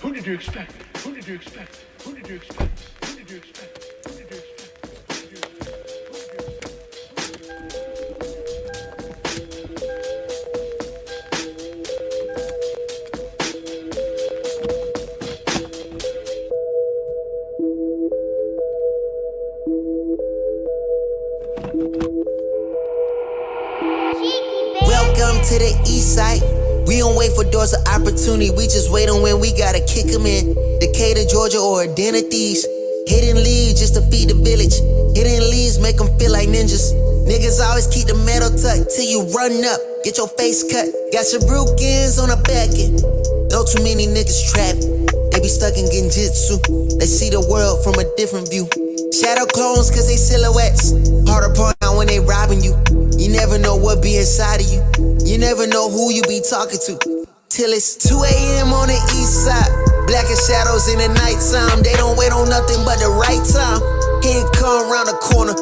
Who did you expect? Who did you expect? Who did you expect? Who did you expect? Who did you expect? Welcome to the east side. We don't wait for doors of opportunity, we just wait on when we gotta kick them in. Decatur, Georgia, or a den of thieves. Hidden leads just to feed the village. Hidden leads make them feel like ninjas. Niggas always keep the metal tucked till you run up, get your face cut. Got your brukins on the back end. Know too many niggas trapped. They be stuck in genjutsu. They see the world from a different view. Shadow clones cause they silhouettes. Hard upon when they robbing you. You never know what be inside of you. You never know who you be talking to. Till it's 2 a.m. on the east side. Black as shadows in the nighttime. They don't wait on nothing but the right time. He ain't come around the corner.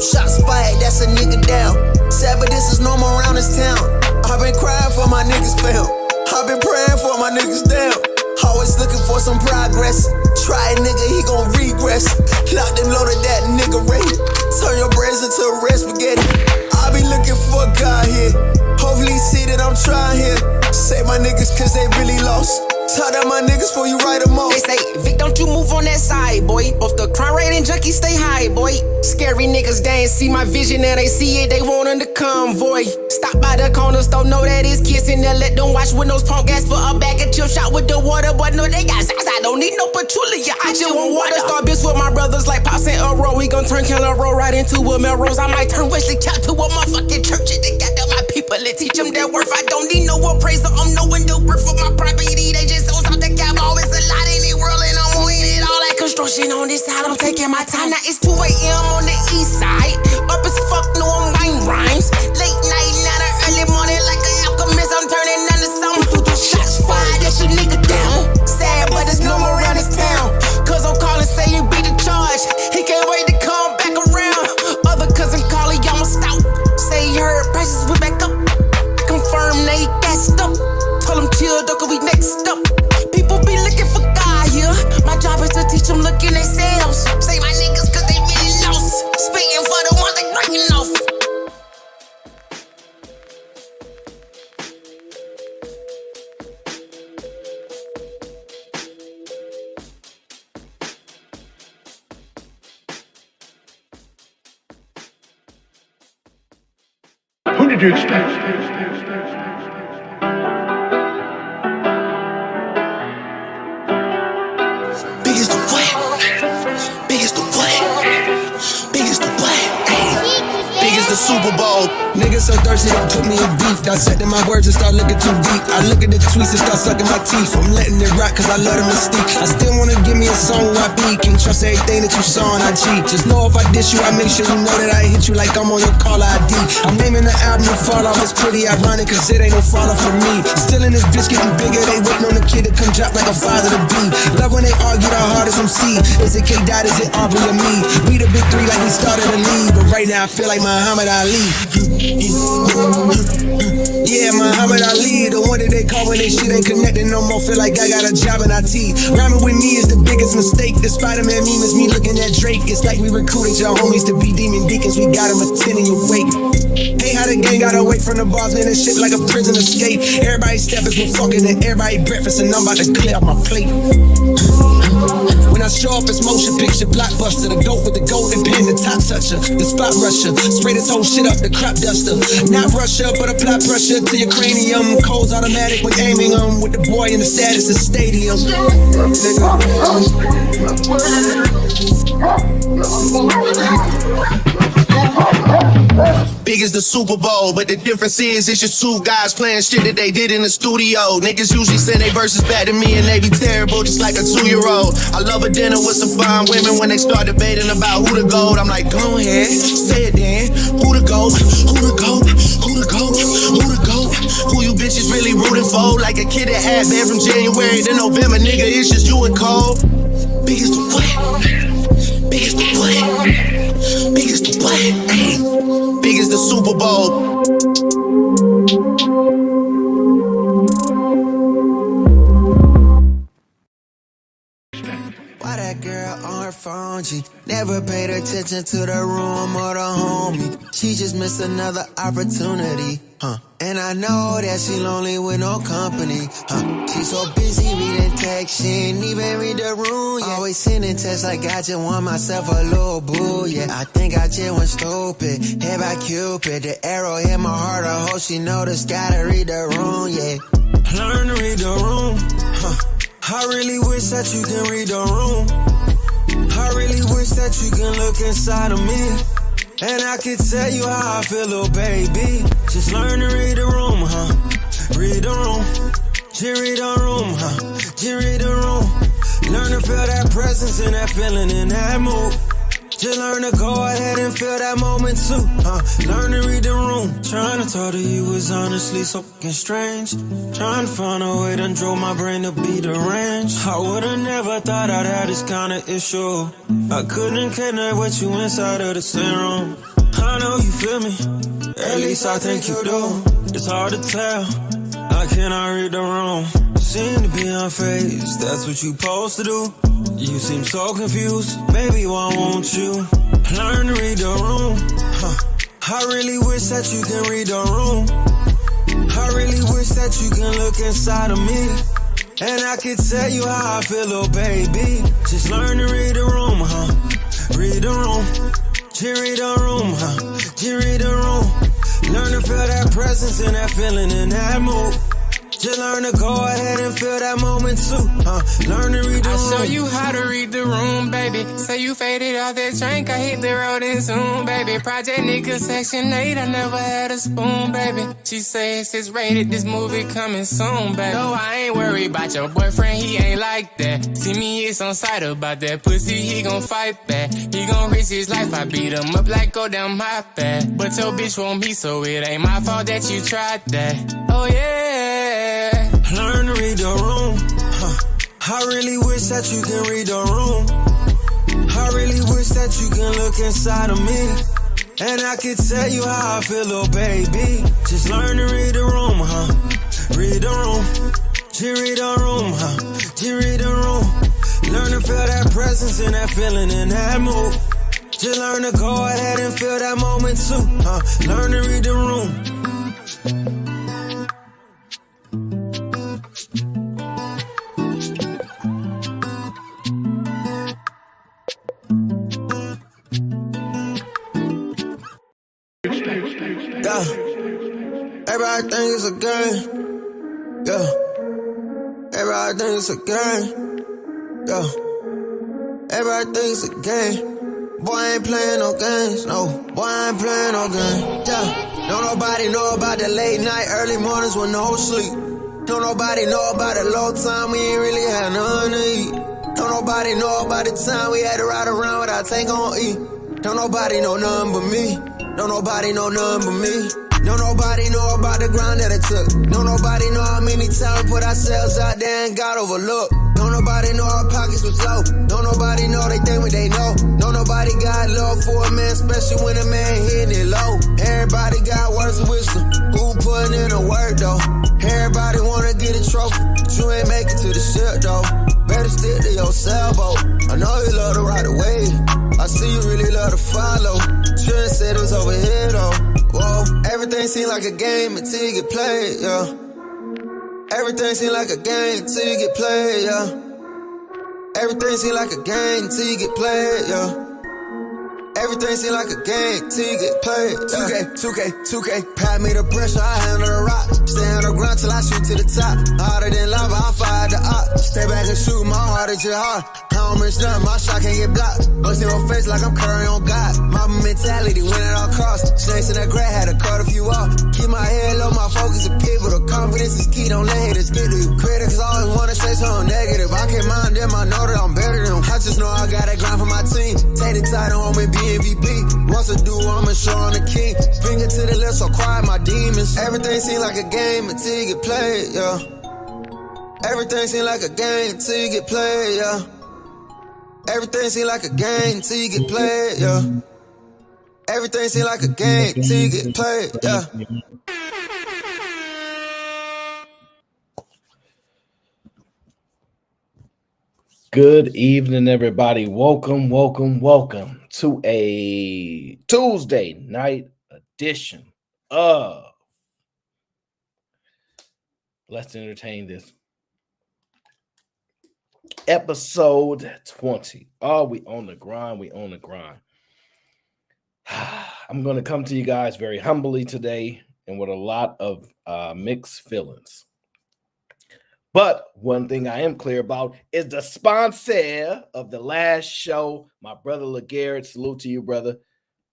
Shots fired, that's a nigga down. Sad, but this is normal around this town. I've been crying for my niggas found. I've been praying for my niggas down. Always looking for some progress. Try a nigga, he gon' regress. Locked and loaded that nigga rate. Turn your brains into a red spaghetti. I be looking for God here. Hopefully see that I'm trying here. Save my niggas cause they really lost. Tell that my niggas before you write them off. They say, Vic, don't you move on that side, boy. Both the crime rate and junkies stay high, boy. Scary niggas, they ain't see my vision, now they see it, they want them to convoy. Stop by the corner store, know that it's kissing. Then let them watch windows punk gas for a bag of chip shot with the water. But no, they got size, I don't need no patchouli. I just want water. Star bitch with my brothers like Pops and Earl. We gon' turn Keller Road right into a Melrose. I might turn Wesley Chop to a motherfucking church. And they got them my people and teach them their worth. I don't need no appraiser, I'm knowing the worth of my property. They just sold out the cap, always a lot in the world, and I'm on it all like construction on this side. I'm taking my time, now it's 2 a.m. on the east side. Up as fuck, no, I'm writing rhymes. Late night, now the early morning, like an alchemist, I'm turning into something. Shots fired, that's your nigga down. Sad, but it's normal around this town. Cause I'm calling, say you beat the charge. He can't wait to come back around. Other cousin Carly, I'm a stout. Say he heard prices went back up. Confirm they gassed up. Told him chill, though, cause we next up. People be looking for God here. My job is to teach them look in themselves. Say my niggas cause they really lost. Spitting for the ones they breaking off. Who did you expect? Biggest the what? Biggest the what? Biggest the what? Biggest the Super Bowl. Niggas so thirsty, don't put me in beef. Dissecting my words and start looking too deep. I look at the tweets and start sucking my teeth. I'm letting it rock cause I love the mystique. I still wanna give me a song where I be. Can't trust everything that you saw on IG. Just know if I diss you, I make sure you know that I hit you like I'm on your caller ID. I'm naming the album to fall off. It's pretty ironic cause it ain't no fall off for me. Still in this bitch getting bigger. They waiting on the kid to come drop like a father to be. Love when they argue the hardest MC. Is it K Dot, is it Aubrey or me? We the big three like we started the league. But right now I feel like Muhammad Ali. Yeah, Muhammad Ali, the one that they call when they shit ain't connected no more. Feel like I got a job in IT. Rhyming with me is the biggest mistake. The Spider-Man meme is me looking at Drake. It's like we recruited your homies to be demon deacons. We got them attending your wake. Hey, how the gang got away from the bars, man, this shit like a prison escape. Everybody stepping with fucking and everybody breakfast, and I'm about to clear out my plate. When I show up, it's motion picture, blockbuster. The goat with the golden pen, the top toucher, the spot rusher. Spray this whole shit up, the crop duster. Not Russia, but apply pressure to your cranium. Codes automatic when aiming with the boy in the status of stadium. Big as the Super Bowl, but the difference is it's just two guys playing shit that they did in the studio. Niggas usually send their verses back to me and they be terrible, just like a 2-year-old. I love a dinner with some fine women. When they start debating about who the GOAT, I'm like, go ahead, say it then. Who the GOAT? Who the GOAT? Who the GOAT? Who the GOAT? Who you bitches really rooting for? Like a kid that had been from January to November, nigga, it's just you and Cole. Big as the what? Big as the what? Big as the what? Big as the Super Bowl. girl on her phone, G. Never paid attention to the room or the homie. She just missed another opportunity, And I know that she lonely with no company, She so busy reading text, she ain't even read the room, yeah. Always sending texts like I just want myself a little boo, yeah. I think I just went stupid, hit by Cupid. The arrow hit my heart, I hope she noticed, gotta read the room, yeah. Learn to read the room, I really wish that you can read the room. I really wish that you can look inside of me, and I can tell you how I feel, little baby. Just learn to read the room, Read the room. Just read the room, Just read the room. Learn to feel that presence and that feeling in that mood. Just learn to go ahead and feel that moment too, Learn to read the room. Trying to talk to you was honestly so fucking strange. Trying to find a way to drove my brain to be deranged. I would've never thought I'd have this kind of issue. I couldn't connect with you inside of the same room. I know you feel me, at least I think you do. It's hard to tell, I cannot read the room. Seem to be unfazed, that's what you supposed to do. You seem so confused, baby, why won't you learn to read the room? I really wish that you can read the room. I really wish that you can look inside of me, and I can tell you how I feel, little baby. Just learn to read the room, Read the room. Just read the room, Just read the room. Learn to feel that presence and that feeling in that mood. Just learn to go ahead and feel that moment too, Learn to read the room. I'll show you how to read the room, baby. Say you faded off that drink, I hit the road and zoom, baby. Project nigga section 8, I never had a spoon, baby. She says it's rated, this movie coming soon, baby. No, I ain't worried about your boyfriend, he ain't like that. See me, it's on sight about that pussy, he gon' fight back. He gon' risk his life, I beat him up like go down my path. But your bitch want me, so it ain't my fault that you tried that. Oh yeah. Learn to read the room, I really wish that you can read the room. I really wish that you can look inside of me, and I can tell you how I feel, little baby. Just learn to read the room, Read the room. Just read the room, Just read the room. Learn to feel that presence and that feeling in that mood. Just learn to go ahead and feel that moment too, Learn to read the room. Yeah, everybody think it's a game. Yeah, everybody think it's a game. Yeah, everybody think it's a game. Boy, I ain't playing no games. No, boy, I ain't playing no games. Yeah, don't nobody know about the late night, early mornings with no sleep. Don't nobody know about the low time we ain't really had nothing to eat. Don't nobody know about the time we had to ride around without tank on E. Don't nobody know nothing but me. Don't nobody know nothing but me. Don't nobody know about the grind that it took. Don't nobody know how many times we put ourselves out there and got overlooked. Don't nobody know our pockets was low. Don't nobody know they think what they know. Don't nobody got love for a man, especially when a man hitting it low. Everybody got words of wisdom. Who putting in the work though? Everybody wanna get a trophy, but you ain't make it to the ship though. Better stick to your sailboat. I know you love to ride the wave. I see you really love to follow. Trendsetters over here though. Whoa, everything seem like a game until you get played, yeah. Everything seem like a game until you get played, yeah. Everything seem like a game until you get played, yeah. Everything seem like a game till you get played. 2K, pat me the pressure, I handle the rock. Stay on the ground till I shoot to the top. Harder than lava, I fire the op. Stay back and shoot, my heart is just hard. I don't miss nothing, my shot can't get blocked. Bust in my face like I'm Curry on God. My mentality win at all costs. Snakes in the grass, had to cut a few off. Keep my head low, my focus is people. The confidence is key, don't let haters get to you. Critics always wanna say something negative. I can't mind them, I know that I'm better than them. I just know I gotta grind for my team. Take the title on me, be MVP. Once I do, I'ma show on the king. Finger to the left, so quiet my demons. Everything seem like a game until you get played, yeah. Everything seem like a game until you get played, yeah. Everything seem like a game until you get played, yeah. Everything seem like a game until you get played, yeah. Good evening, everybody. Welcome to a Tuesday night edition of Let's Entertain This. Episode 20. Oh, we on the grind. I'm going to come to you guys very humbly today and with a lot of mixed feelings. But one thing I am clear about is the sponsor of the last show, my brother LeGarrette. Salute to you, brother.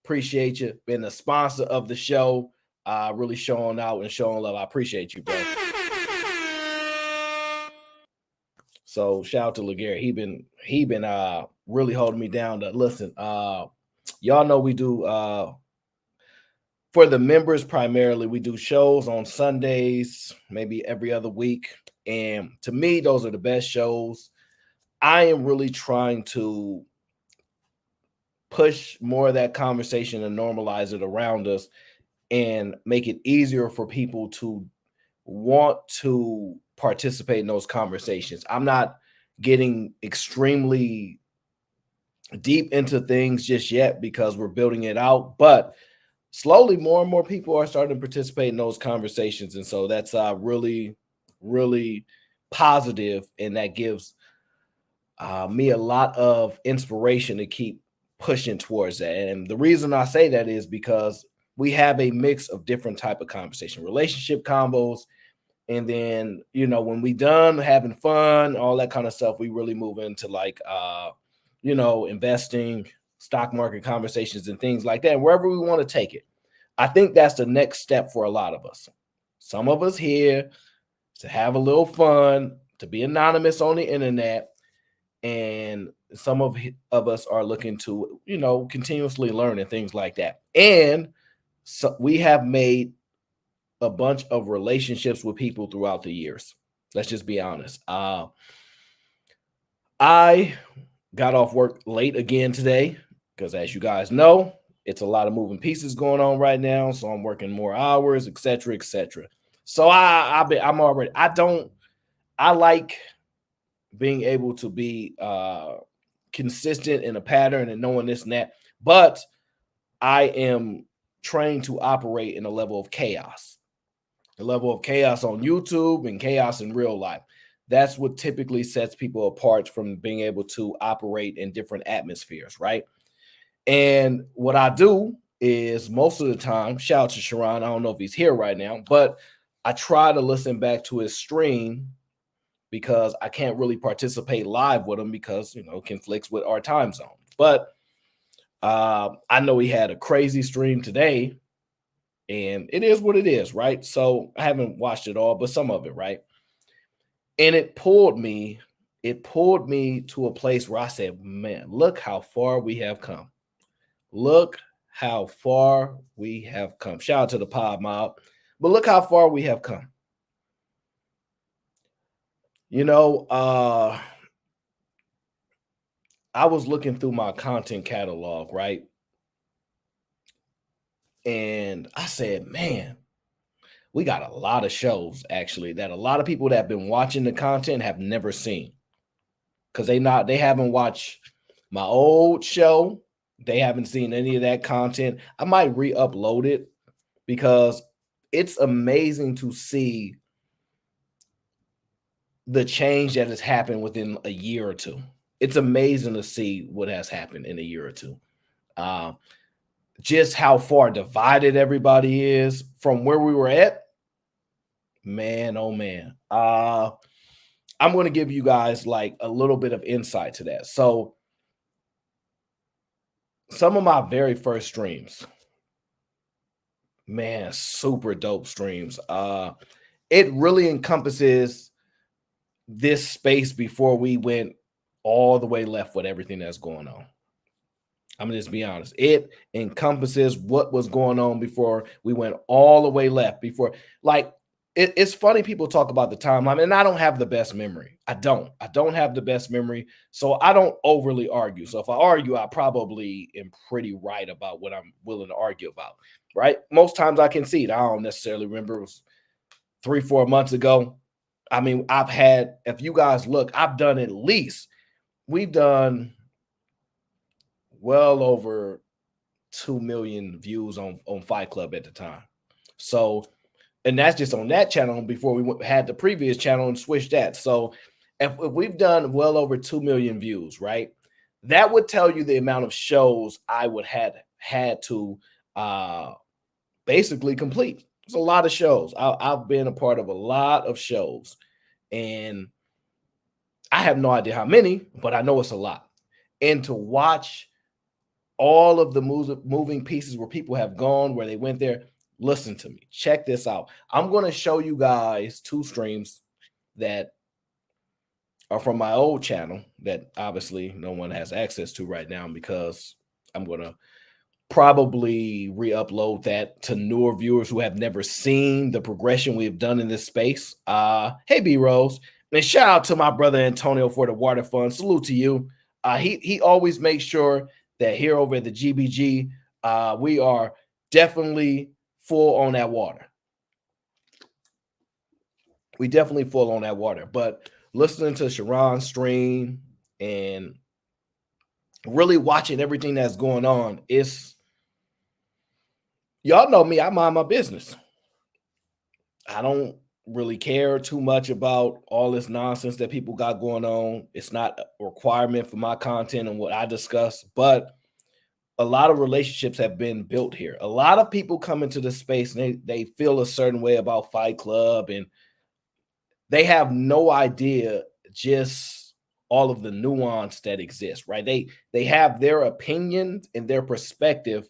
Appreciate you being the sponsor of the show. Really showing out and showing love. I appreciate you, bro. So shout out to LeGarrette. He been really holding me down to listen. Y'all know we do for the members primarily, we do shows on Sundays, maybe every other week. And to me, those are the best shows. I am really trying to push more of that conversation and normalize it around us and make it easier for people to want to participate in those conversations. I'm not getting extremely deep into things just yet because we're building it out, but slowly more and more people are starting to participate in those conversations. And so that's really, really positive, and that gives me a lot of inspiration to keep pushing towards that. And the reason I say that is because we have a mix of different type of conversation, relationship combos, and then when we done having fun, all that kind of stuff, we really move into like investing, stock market conversations and things like that, wherever we want to take it. I think that's the next step for a lot of us. Some of us here to have a little fun, to be anonymous on the internet, and some of us are looking to, continuously learn and things like that. And so we have made a bunch of relationships with people throughout the years. Let's just be honest. I got off work late again today because, as you guys know, it's a lot of moving pieces going on right now. So I'm working more hours, et cetera, et cetera. So I like being able to be consistent in a pattern and knowing this and that, but I am trained to operate in a level of chaos on YouTube and chaos in real life. That's what typically sets people apart from being able to operate in different atmospheres, right? And what I do is most of the time, shout out to Sharon, I don't know if he's here right now, but I try to listen back to his stream because I can't really participate live with him because, it conflicts with our time zone. But I know he had a crazy stream today, and it is what it is, right? So I haven't watched it all, but some of it, right? And it pulled me to a place where I said, man, look how far we have come. Look how far we have come. Shout out to the Pod Mob, but look how far we have come. I was looking through my content catalog, right? And I said, man, we got a lot of shows actually that a lot of people that have been watching the content have never seen. Because they haven't watched my old show. They haven't seen any of that content. I might re-upload it because it's amazing to see the change that has happened within a year or two. It's amazing to see what has happened in a year or two. Just how far divided everybody is from where we were at. Man, oh man. I'm going to give you guys like a little bit of insight to that. So some of my very first streams, man, super dope streams. It really encompasses this space before we went all the way left with everything that's going on. I'm gonna just be honest. It encompasses what was going on before we went all the way left. It's funny people talk about the timeline, and I don't have the best memory. I don't have the best memory, so I don't overly argue. So if I argue, I probably am pretty right about what I'm willing to argue about, right? Most times I concede. I don't necessarily remember. It was 3-4 months ago. I mean, if you guys look, I've done at least we've done well over 2 million views on Fight Club at the time. So, and that's just on that channel before we had the previous channel and switched that. So, if we've done well over 2 million views, right? That would tell you the amount of shows I would had to basically complete. It's a lot of shows. I've been a part of a lot of shows, and I have no idea how many, but I know it's a lot. And to watch all of the moving pieces where people have gone, where they went there, listen to me. Check this out. I'm going to show you guys 2 streams that are from my old channel that obviously no one has access to right now because I'm going to probably re-upload that to newer viewers who have never seen the progression we've done in this space. Hey, B Rose, and shout out to my brother Antonio for the water fund. Salute to you. He always makes sure that here over at the GBG, we are definitely full on that water. We definitely full on that water. But listening to Sharon's stream and really watching everything that's going on, it's, y'all know me, I mind my business. I don't really care too much about all this nonsense that people got going on. It's not a requirement for my content and what I discuss, but a lot of relationships have been built here. A lot of people come into the space and they feel a certain way about Fight Club, and they have no idea just all of the nuance that exists, right? They have their opinions and their perspective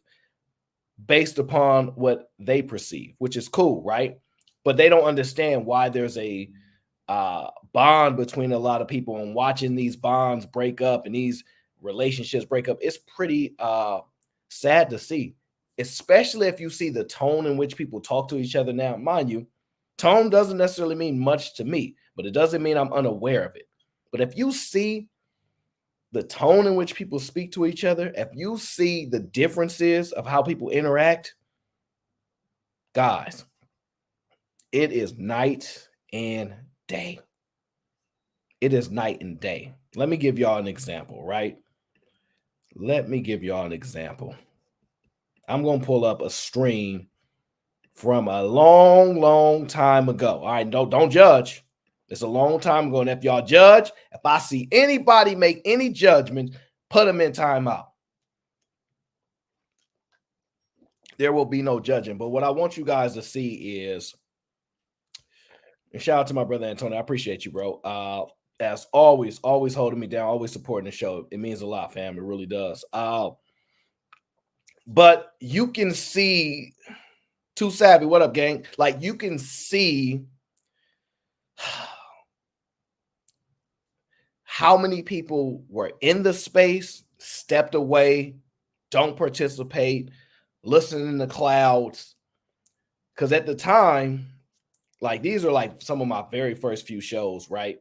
based upon what they perceive, which is cool, right? But they don't understand why there's a bond between a lot of people, and watching these bonds break up and these relationships break up, it's pretty sad to see, especially if you see the tone in which people talk to each other now. Mind you, tone doesn't necessarily mean much to me, but it doesn't mean I'm unaware of it. But if you see the tone in which people speak to each other, if you see the differences of how people interact, guys, it is night and day. It is night and day. Let me give y'all an example, right? Let me give y'all an example. I'm going to pull up a stream from a long time ago. All right, don't judge. It's a long time ago. And if y'all judge, if I see anybody make any judgments, put them in timeout. There will be no judging. But what I want you guys to see is, and shout out to my brother Antonio. I appreciate you, bro. As always holding me down, always supporting the show. It means a lot, fam. It really does. But you can see, Too Savvy, what up, gang? Like, you can see how many people were in the space, stepped away, don't participate, listening in the clouds. Because at the time, like, these are like some of my very first few shows, right?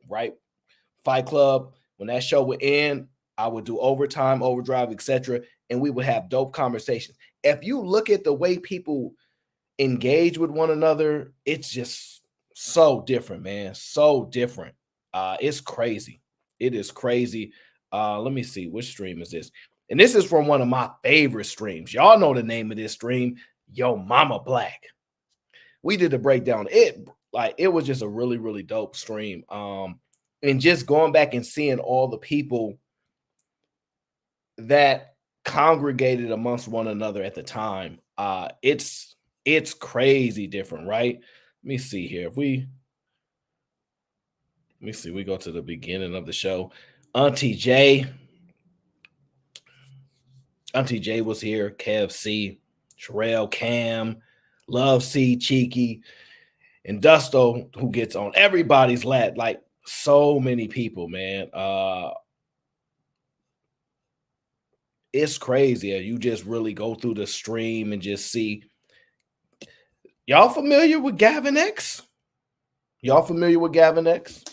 Fight Club, when that show would end, I would do overtime, overdrive, etc., and we would have dope conversations. If you look at the way people engage with one another, it's just so different, man. So different. It's crazy. It is crazy. Let me see, which stream is this? And this is from one of my favorite streams. Y'all know the name of this stream, Yo Mama Black. We did a breakdown. It was just a really dope stream. And just going back and seeing all the people that congregated amongst one another at the time, it's crazy different, right? Let me see here. We go to the beginning of the show. Auntie J was here. Kev C, Sherelle, Cam, Love C, Cheeky, and Dusto, who gets on everybody's lap. Like, so many people, man. It's crazy. You just really go through the stream and just see. Y'all familiar with Gavin X? Y'all familiar with Gavin X?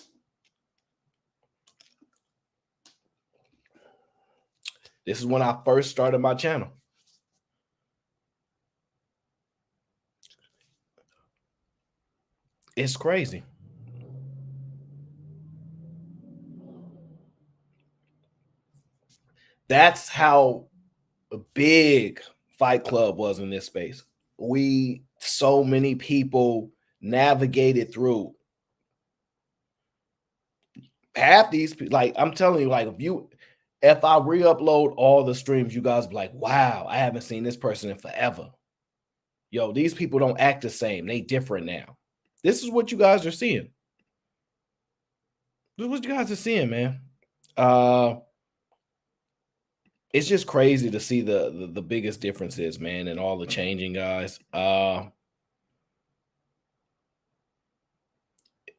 This is when I first started my channel. It's crazy. That's how big Fight Club was in this space. So many people navigated through. Half these, like I'm telling you, like if I re-upload all the streams, you guys be like, wow, I haven't seen this person in forever. Yo, these people don't act the same. They different now. This is what you guys are seeing. This is what you guys are seeing, man. It's just crazy to see the biggest differences, man, and all the changing, guys.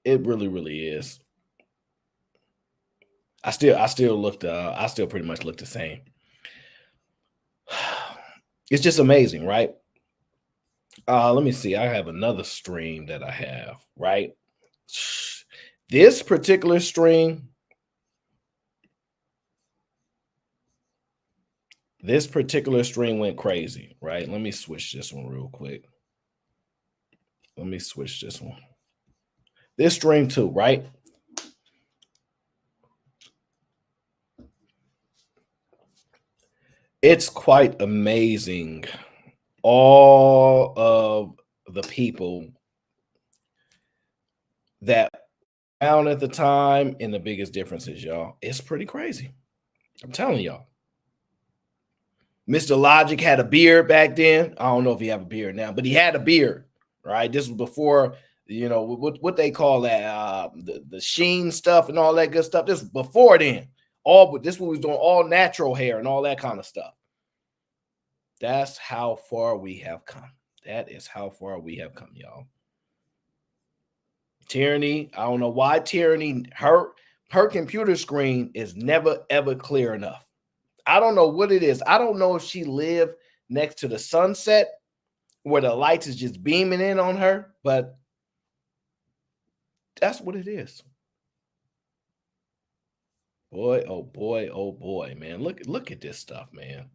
It really, really is. I still pretty much look the same. It's just amazing, right? Let me see. I have another stream that I have, right? This particular stream, went crazy, right? Let me switch this one real quick. Let me switch this one. This stream too, right? It's quite amazing. All of the people that found at the time and the biggest differences, y'all. It's pretty crazy. I'm telling y'all. Mr. Logic had a beard back then. I don't know if he have a beard now, but he had a beard, right? This was before, you know, what they call that, the sheen stuff and all that good stuff. This was before then. This was doing all natural hair and all that kind of stuff. That's how far we have come. That is how far we have come, y'all. Tyranny, I don't know why Tyranny, her computer screen is never, ever clear enough. I don't know what it is. I don't know if she lived next to the sunset where the lights is just beaming in on her, but that's what it is. Boy, oh boy, oh boy, man. Look at this stuff, man.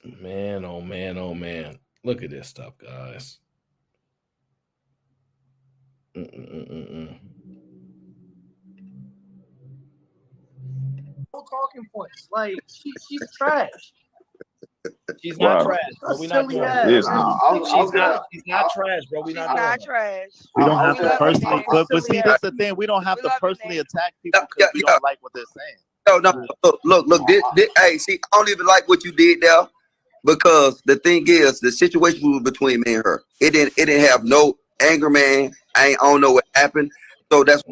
Man, oh man, oh man. Look at this stuff, guys. No talking points. Like she's trash. She's not trash, but we're not doing it. She's not trash, bro. We're not trash. We don't have to personally, but see, that's the thing. We don't have to personally attack people because we don't like what they're saying. No. Look. Hey, see, I don't even like what you did there because the thing is, the situation was between me and her. It didn't have no anger, man. I don't know what happened. So that's.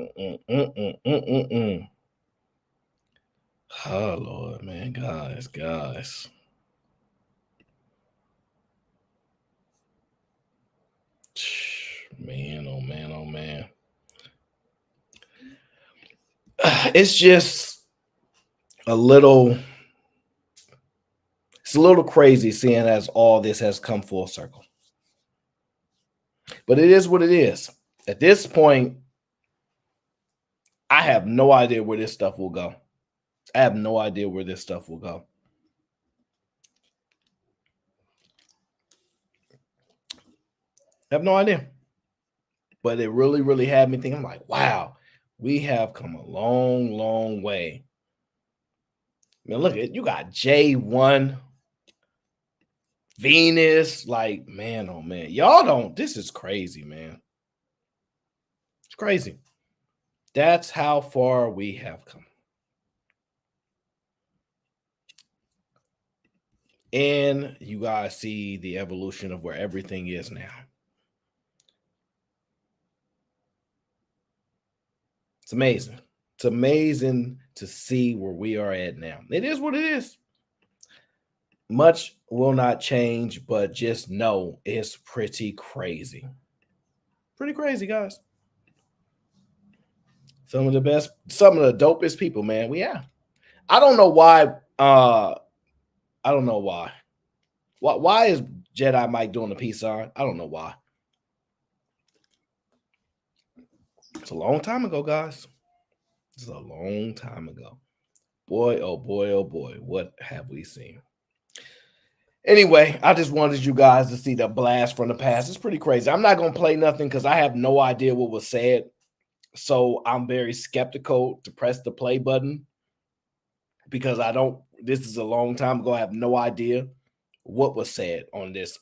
Oh Lord, man, guys. Man, oh man. It's just a little crazy seeing as all this has come full circle. But it is what it is. At this point, I have no idea where this stuff will go. I have no idea where this stuff will go. I have no idea. But it really, really had me thinking, I'm like, wow, we have come a long, long way. Man, look at you got J1, Venus, like, man, oh man. Y'all don't, this is crazy, man. It's crazy. That's how far we have come. And you guys see the evolution of where everything is now. It's amazing. It's amazing to see where we are at now. It is what it is. Much will not change, but just know it's pretty crazy. Pretty crazy, guys. Some of the dopest people, man. We have. I don't know why. I don't know why. Why is Jedi Mike doing the peace sign? I don't know why. It's a long time ago, guys. It's a long time ago. Boy, oh boy, oh boy. What have we seen? Anyway, I just wanted you guys to see the blast from the past. It's pretty crazy. I'm not going to play nothing because I have no idea what was said. So I'm very skeptical to press the play button. because I don't. This is a long time ago. I have no idea what was said on this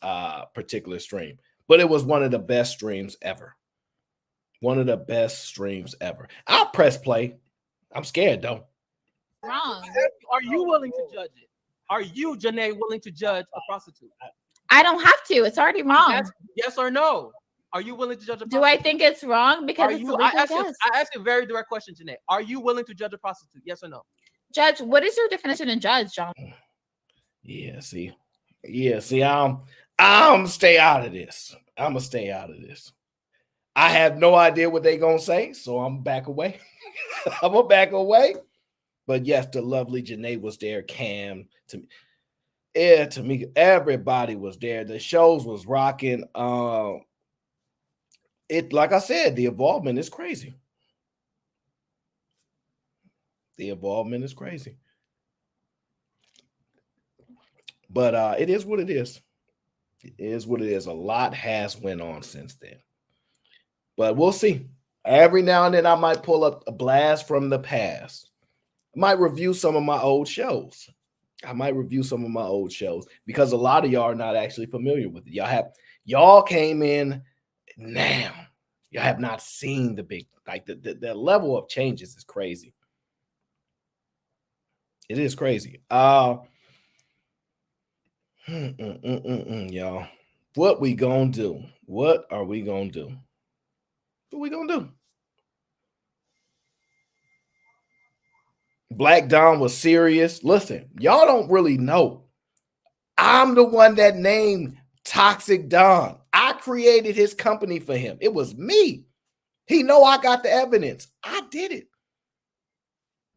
particular stream, but it was one of the best streams ever. One of the best streams ever. I'll press play. I'm scared though. Wrong. Are you willing to judge it? Are you, Janae, willing to judge a prostitute? I don't have to. It's already wrong. Yes or no? Are you willing to judge a prostitute? Do I think it's wrong? Because it's illegal? I asked you a very direct question, Janae. Are you willing to judge a prostitute? Yes or no? Judge, what is your definition of judge, John? Yeah, see, I'm stay out of this. I'm gonna stay out of this. I have no idea what they're gonna say, so I'm back away. I'm gonna back away. But yes, the lovely Janae was there. Cam, Tamika, everybody was there. The shows was rocking. It, like I said, the involvement is crazy. The involvement is crazy. But it is what it is. It is what it is. A lot has went on since then. But we'll see. Every now and then I might pull up a blast from the past. I might review some of my old shows. Because a lot of y'all are not actually familiar with it. Y'all came in now. Y'all have not seen the big, like the level of changes is crazy. It is crazy. Y'all. What we gonna do? What are we gonna do? What we gonna do? Black Don was serious. Listen, y'all don't really know. I'm the one that named Toxic Don. I created his company for him. It was me. He know I got the evidence. I did it.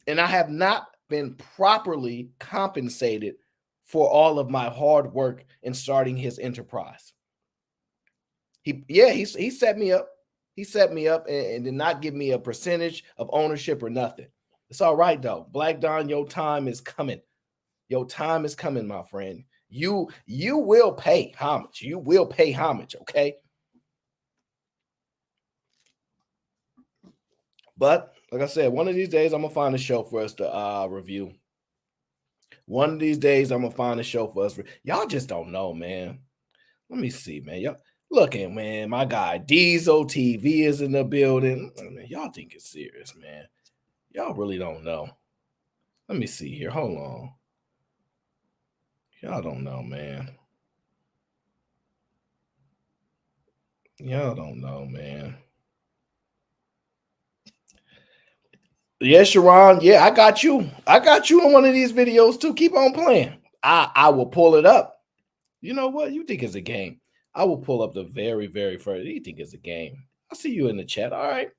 And I have not been properly compensated for all of my hard work in starting his enterprise. He set me up. He set me up and did not give me a percentage of ownership or nothing. It's all right, though. Black Don, your time is coming. Your time is coming, my friend. You will pay homage. You will pay homage, okay? But, like I said, one of these days, I'm going to find a show for us to review. One of these days, I'm going to find a show for us. Y'all just don't know, man. Let me see, man. Y'all looking, man. My guy Diesel TV is in the building. I mean, y'all think it's serious, man. Y'all really don't know. Let me see here. Hold on. Y'all don't know, man. Y'all don't know, man. Yeah, Sharon. Yeah, I got you. I got you on one of these videos too. Keep on playing. I will pull it up. You know what? You think it's a game. I will pull up the very, very first. You think it's a game. I see you in the chat. All right.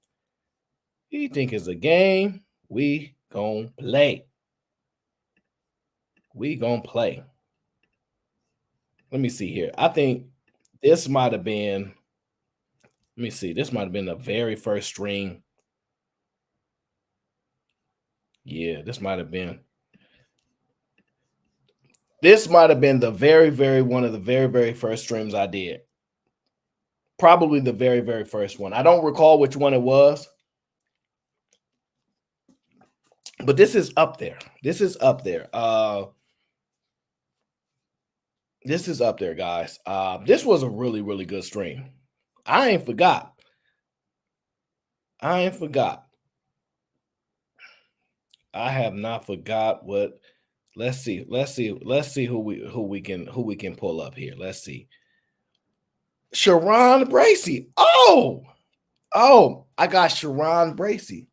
You think it's a game? We gonna play. We gonna play. Let me see here. I think this might have been, let me see. This might have been the very first stream. Yeah, this might have been the very, very one of the very, very first streams I did. Probably the very, very first one. I don't recall which one it was. But this is up there. This is up there. This is up there, guys. This was a really, really good stream. I ain't forgot. I have not forgot what. Let's see who we can pull up here. Let's see. Sharon Bracey. Oh, I got Sharon Bracey.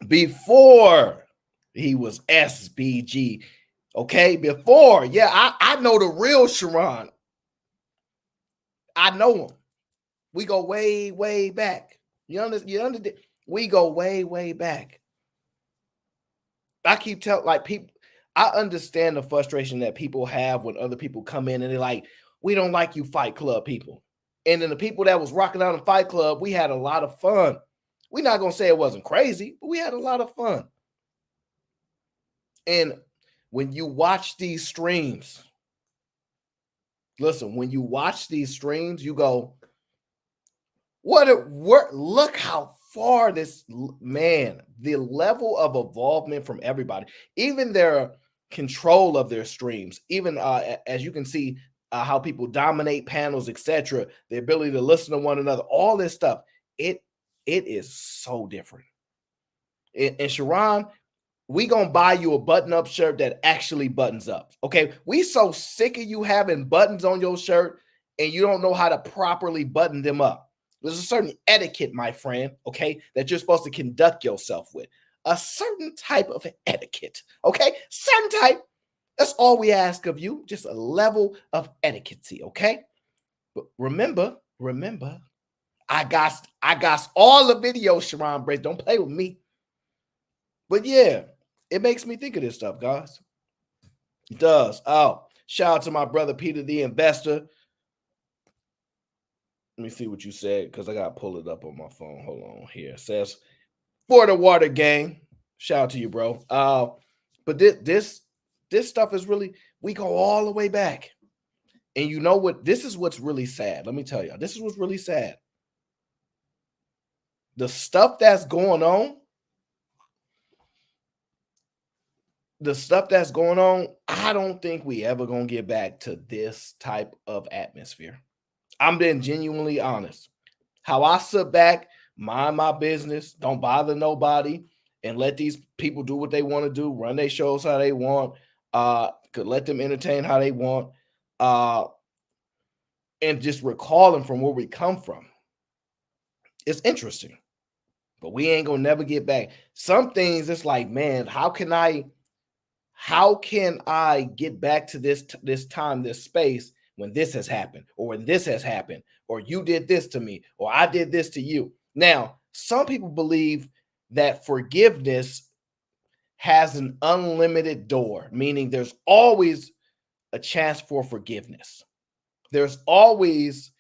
Before he was SBG. Okay, before. Yeah, I know the real Sharon. I know him. We go way, way back. You understand? We go way, way back. I keep telling, like, people, I understand the frustration that people have when other people come in and they're like, we don't like you Fight Club people. And then the people that was rocking out in Fight Club, we had a lot of fun. We're not going to say it wasn't crazy, but we had a lot of fun. And when you watch these streams, listen, when you watch these streams, you go, look how far the level of involvement from everybody, even their control of their streams, even as you can see how people dominate panels, etc., the ability to listen to one another, all this stuff, it is so different. And Sharon, we gonna buy you a button-up shirt that actually buttons up. Okay, we so sick of you having buttons on your shirt and you don't know how to properly button them up. There's a certain etiquette, my friend, okay, that you're supposed to conduct yourself with. A certain type of etiquette, okay? Certain type. That's all we ask of you, just a level of etiquette, okay? But remember, I got all the videos, Sharon Brace. Don't play with me. But yeah, it makes me think of this stuff, guys. It does. Oh, shout out to my brother Peter the Investor. Let me see what you said, because I got to pull it up on my phone. Hold on here. It says, for the water gang. Shout out to you, bro. But this stuff is really, we go all the way back. And you know what? This is what's really sad. Let me tell you. This is what's really sad. The stuff that's going on, I don't think we ever going to get back to this type of atmosphere. I'm being genuinely honest. How I sit back, mind my business, don't bother nobody, and let these people do what they want to do, run their shows how they want, could let them entertain how they want, and just recall them from where we come from. It's interesting, but we ain't gonna never get back. Some things, it's like, man, how can I get back to this time, this space, when this has happened, or when this has happened, or you did this to me, or I did this to you. Now, some people believe that forgiveness has an unlimited door, meaning there's always a chance for forgiveness. There's always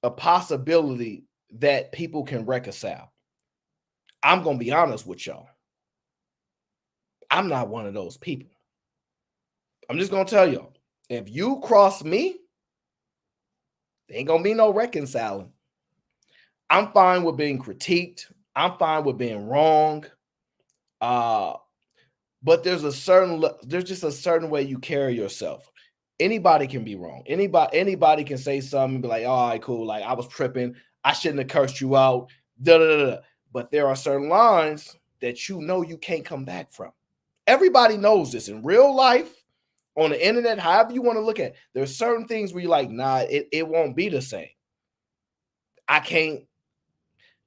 a possibility that people can reconcile. I'm going to be honest with y'all. I'm not one of those people. I'm just going to tell y'all. If you cross me, there ain't gonna be no reconciling. I'm fine with being critiqued. I'm fine with being wrong. But there's just a certain way you carry yourself. Anybody can be wrong. Anybody can say something and be like, all right, cool. Like, I was tripping. I shouldn't have cursed you out. But there are certain lines that you can't come back from. Everybody knows this in real life. On the internet, however you want to look at it, there's certain things where you're like, nah, it won't be the same. I can't.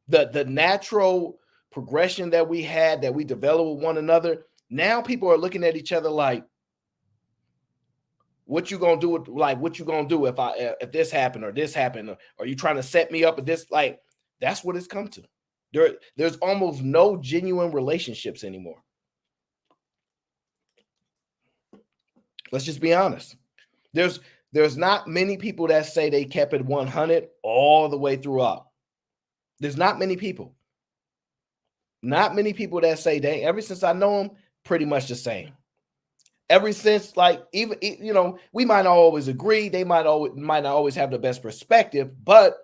The natural progression that we had, that we developed with one another, now people are looking at each other like, what you gonna do? What you gonna do if this happened or this happened? Or are you trying to set me up with this? Like, that's what it's come to. There's almost no genuine relationships anymore. Let's just be honest. There's not many people that say they kept it 100 all the way throughout. There's not many people. Not many people that say, dang, ever since I know them, pretty much the same. Ever since, like, even, we might not always agree. They might not always have the best perspective, but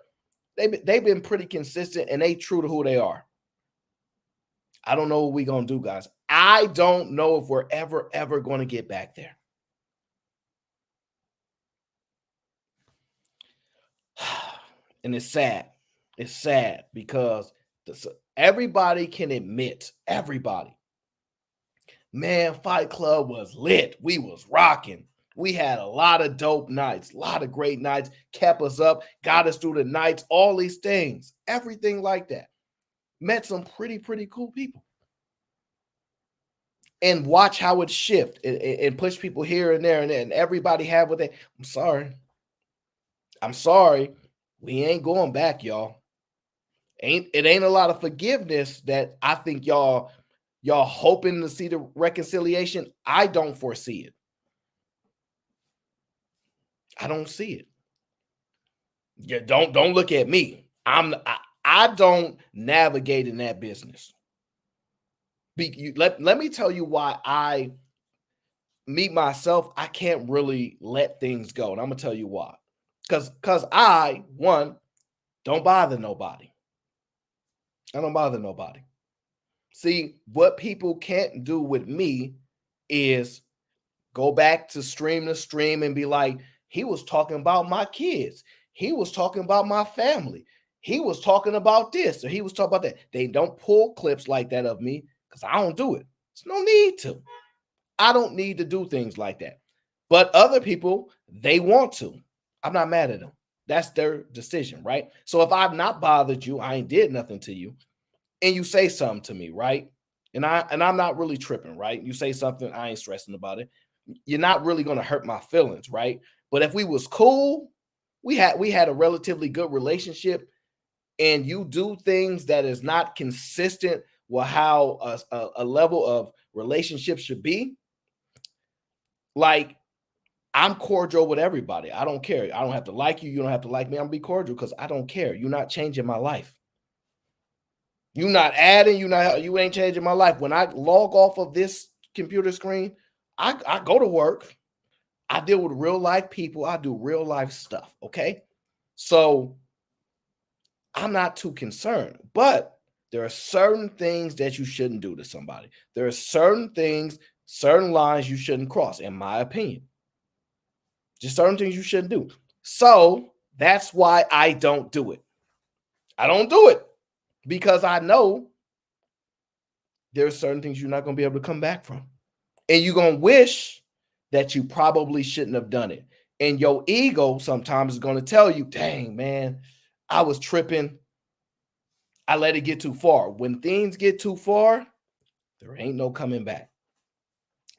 they've been pretty consistent and they true to who they are. I don't know what we're going to do, guys. I don't know if we're ever going to get back there. And it's sad. It's sad because everybody can admit, man, Fight Club was lit. We was rocking. We had a lot of dope nights, a lot of great nights, kept us up, got us through the nights, all these things, everything like that. Met some pretty cool people. And watch how it shift and push people here and there and everybody have what they. I'm sorry. We ain't going back, y'all. It ain't a lot of forgiveness that I think y'all hoping to see the reconciliation. I don't foresee it. I don't see it. Yeah, don't look at me. I don't navigate in that business. Let me tell you why myself, I can't really let things go. And I'm gonna tell you why. Because I, one, don't bother nobody. I don't bother nobody. See, what people can't do with me is go back to stream and be like, he was talking about my kids. He was talking about my family. He was talking about this or he was talking about that. They don't pull clips like that of me because I don't do it. There's no need to. I don't need to do things like that. But other people, they want to. I'm not mad at them. That's their decision, right? So if I've not bothered you, I ain't did nothing to you, and you say something to me, right? And I'm not really tripping, right? You say something, I ain't stressing about it. You're not really gonna hurt my feelings, right? But if we was cool, we had a relatively good relationship, and you do things that is not consistent with how a level of relationship should be, like I'm cordial with everybody. I don't care. I don't have to like you. You don't have to like me. I'm gonna be cordial because I don't care. You're not changing my life. You're not adding. You ain't changing my life. When I log off of this computer screen, I go to work. I deal with real life people. I do real life stuff. Okay. So I'm not too concerned, but there are certain things that you shouldn't do to somebody. There are certain things, certain lines you shouldn't cross, in my opinion. Just certain things you shouldn't do. So that's why I don't do it. I don't do it because I know there are certain things you're not going to be able to come back from. And you're going to wish that you probably shouldn't have done it. And your ego sometimes is going to tell you, dang, man, I was tripping. I let it get too far. When things get too far, there ain't no coming back.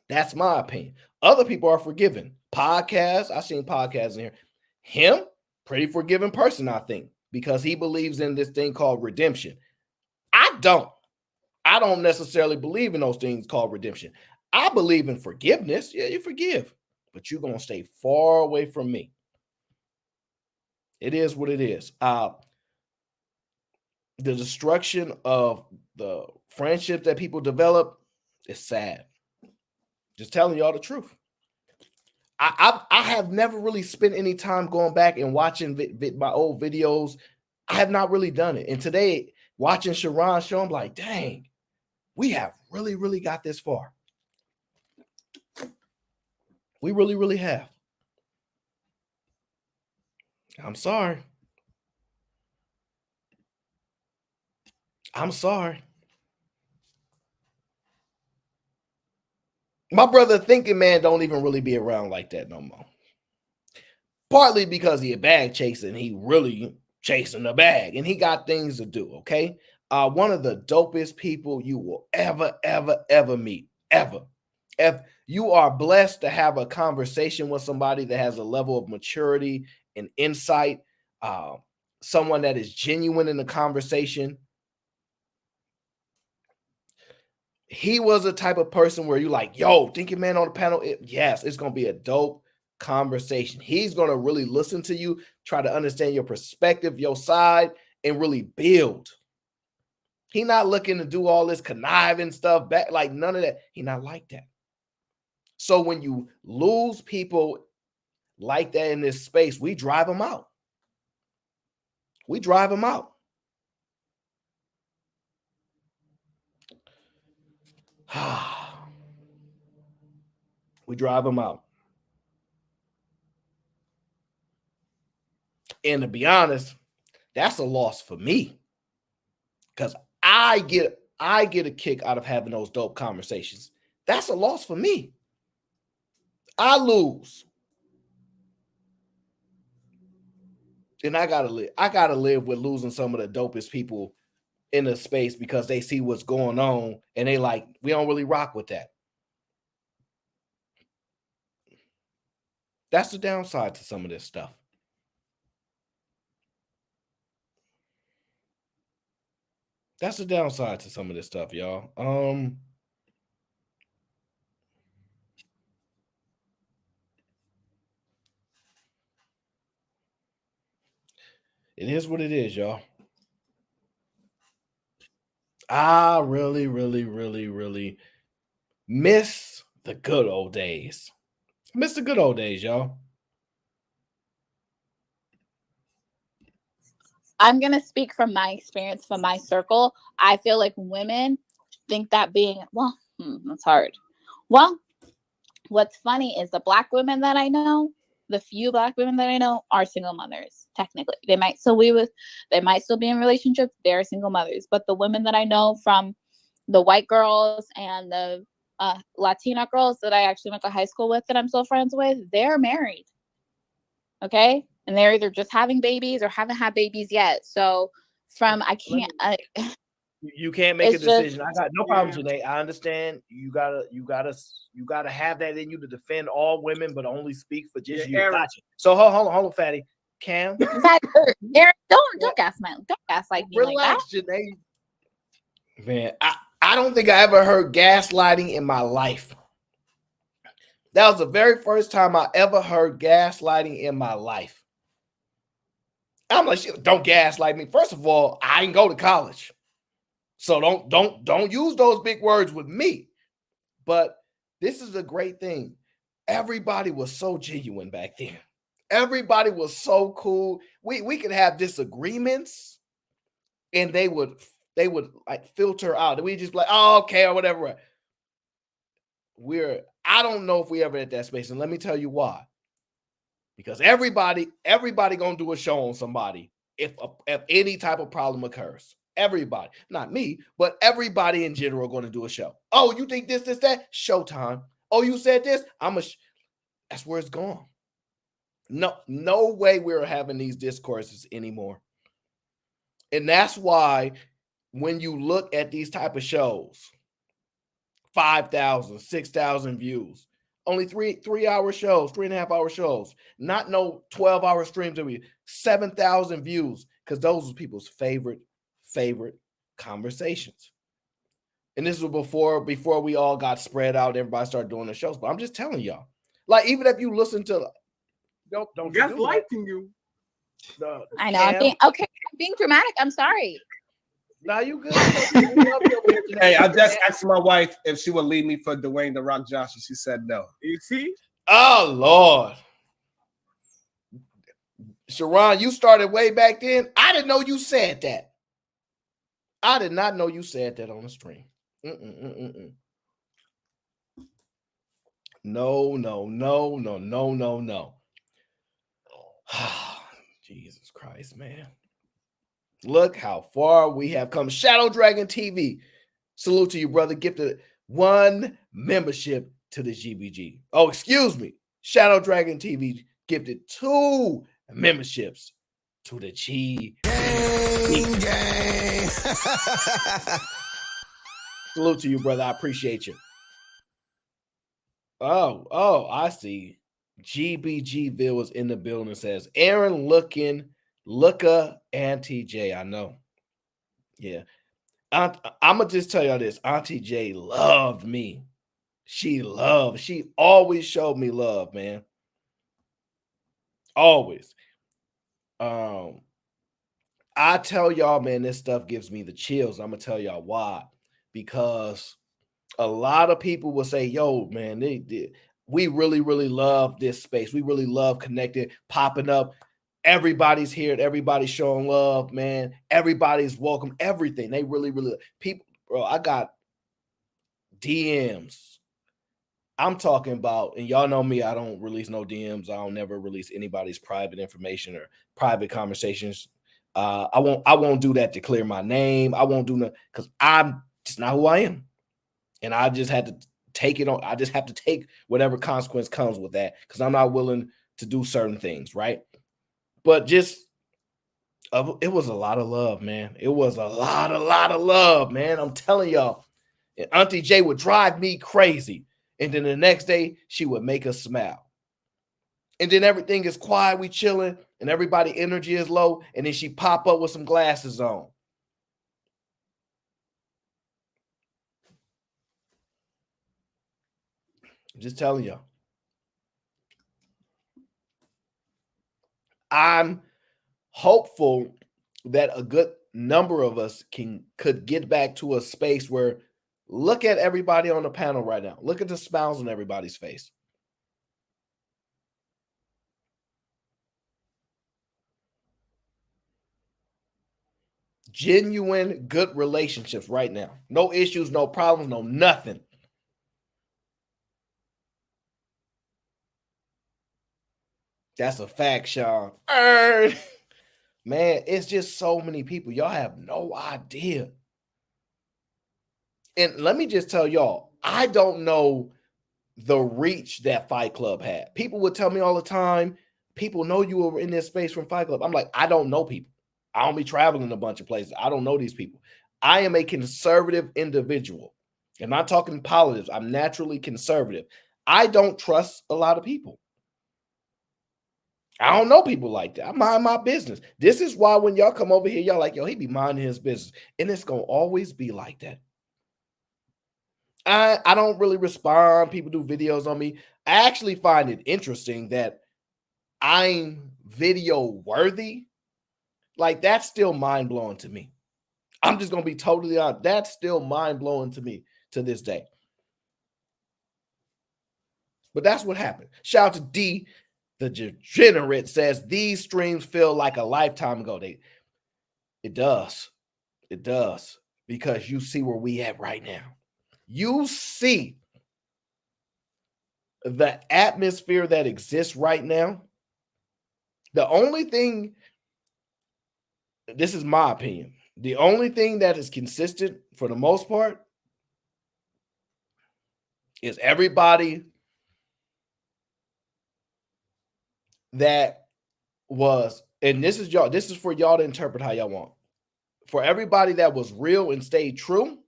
That's my opinion. Other people are forgiven. Podcasts, I've seen podcasts in here. Him, pretty forgiving person, I think, because he believes in this thing called redemption. I don't necessarily believe in those things called redemption. I believe in forgiveness. Yeah, you forgive, but you're going to stay far away from me. It is what it is. The destruction of the friendships that people develop is sad. Just telling y'all the truth. I have never really spent any time going back and watching my old videos. I have not really done it. And today, watching Sharon's show, I'm like, dang, we have really, really got this far. We really, really have. I'm sorry. I'm sorry. My brother thinking man don't even really be around like that no more. Partly because he a bag chaser and he really chasing the bag and he got things to do, okay? One of the dopest people you will ever meet, ever. If you are blessed to have a conversation with somebody that has a level of maturity and insight, someone that is genuine in the conversation, he was a type of person where you like, yo, thinking man on the panel, yes, it's going to be a dope conversation. He's going to really listen to you, try to understand your perspective, your side, and really build. He not looking to do all this conniving stuff back, like none of that. He not like that. So when you lose people like that in this space, we drive them out. We drive them out. We drive them out. And to be honest, that's a loss for me. Because I get a kick out of having those dope conversations. That's a loss for me. I lose. And I gotta live with losing some of the dopest people in the space because they see what's going on and they like, we don't really rock with that. That's the downside to some of this stuff. That's the downside to some of this stuff, y'all. It is what it is, y'all. I really, really, really, really miss the good old days. Miss the good old days, y'all. I'm going to speak from my experience, from my circle. I feel like women think that being, that's hard. Well, what's funny is the Black women that I know, the few Black women that I know are single mothers. Technically, they might still be in relationships. They're single mothers, but the women that I know, from the white girls and the Latina girls that I actually went to high school with, that I'm still friends with, they're married. Okay, and they're either just having babies or haven't had babies yet. So you can't make a decision. I got no problem, Yeah. Janae. I understand. You gotta have that in you to defend all women, but only speak for just you. Gotcha. So hold on, fatty. Cam, Aaron, don't gaslight me relax, like that. Janae. Man, I don't think I ever heard gaslighting in my life. That was the very first time I ever heard gaslighting in my life. I'm like, shit, don't gaslight me. First of all, I didn't go to college. So don't use those big words with me. But this is a great thing. Everybody was so genuine back then. Everybody was so cool. We could have disagreements, and they would like filter out. We just like, oh, okay, or whatever. I don't know if we ever at that space, and let me tell you why. Because everybody gonna do a show on somebody if any type of problem occurs. Everybody, not me, but everybody in general going to do a show. Oh, you think this, that? Showtime. Oh, you said this? That's where it's gone. No way we're having these discourses anymore. And that's why when you look at these type of shows, 5,000, 6,000 views, only 3-hour shows, 3.5-hour shows, not no 12-hour streams every 7,000 views, because those are people's favorite conversations. And this was before we all got spread out, everybody started doing the shows. But I'm just telling y'all, like, even if you listen to, don't gaslighting you. I know. I'm being dramatic. I'm sorry. Now you good. Hey, I just asked my wife if she would leave me for Dwayne The Rock Johnson. She said no. You see? Oh Lord, Sharon, you started way back then. I didn't know you said that. I did not know you said that on the stream. No. Jesus Christ, man. Look how far we have come. Shadow Dragon TV. Salute to you, brother. Gifted 1 membership to the GBG. Oh, excuse me. Shadow Dragon TV gifted 2 memberships to the G. Gang. Salute to you, brother. I appreciate you. Oh, I see. GBGville was in the building. Says Aaron Looka Auntie J. I know. Yeah. I'm gonna just tell y'all this. Auntie J loved me. She always showed me love, man. Always. I tell y'all, man, this stuff gives me the chills. I'm gonna tell y'all why. Because a lot of people will say, yo, man, we really, really love this space. We really love connecting, popping up. Everybody's here. Everybody's showing love, man. Everybody's welcome. Everything. They really, really, people, bro, I got DMs. I'm talking about, and y'all know me, I don't release no DMs. I don't never release anybody's private information or private conversations. I won't do that to clear my name. I won't do that because I'm just not who I am. And I just had to take it on. I just have to take whatever consequence comes with that because I'm not willing to do certain things, right? But just, it was a lot of love, man. It was a lot of love, man. I'm telling y'all. And Auntie J would drive me crazy. And then the next day, she would make us smile. And then everything is quiet, we chilling, and everybody energy is low. And then she pop up with some glasses on. I'm just telling y'all. I'm hopeful that a good number of us could get back to a space where, look at everybody on the panel right now. Look at the smiles on everybody's face. genuine good relationships right now. No issues, no problems, no nothing. That's a fact, Sean. Man, it's just so many people. Y'all have no idea. And let me just tell y'all, I don't know the reach that Fight Club had. People would tell me all the time, people know you were in this space from Fight Club. I'm like, I don't know people. I don't be traveling a bunch of places. I don't know these people. I am a conservative individual. I'm not talking politics. I'm naturally conservative. I don't trust a lot of people. I don't know people like that. I mind my business. This is why when y'all come over here, y'all like, yo, he be minding his business. And it's going to always be like that. I don't really respond. People do videos on me. I actually find it interesting that I'm video worthy. Like, that's still mind blowing to me. I'm just going to be totally honest. That's still mind blowing to me to this day. But that's what happened. Shout out to D, the degenerate, says these streams feel like a lifetime ago. It does. It does. Because you see where we at right now. You see the atmosphere that exists right now. The only thing, this is my opinion, the only thing that is consistent for the most part is everybody that was, and this is y'all, this is for y'all to interpret how y'all want. For everybody that was real and stayed true,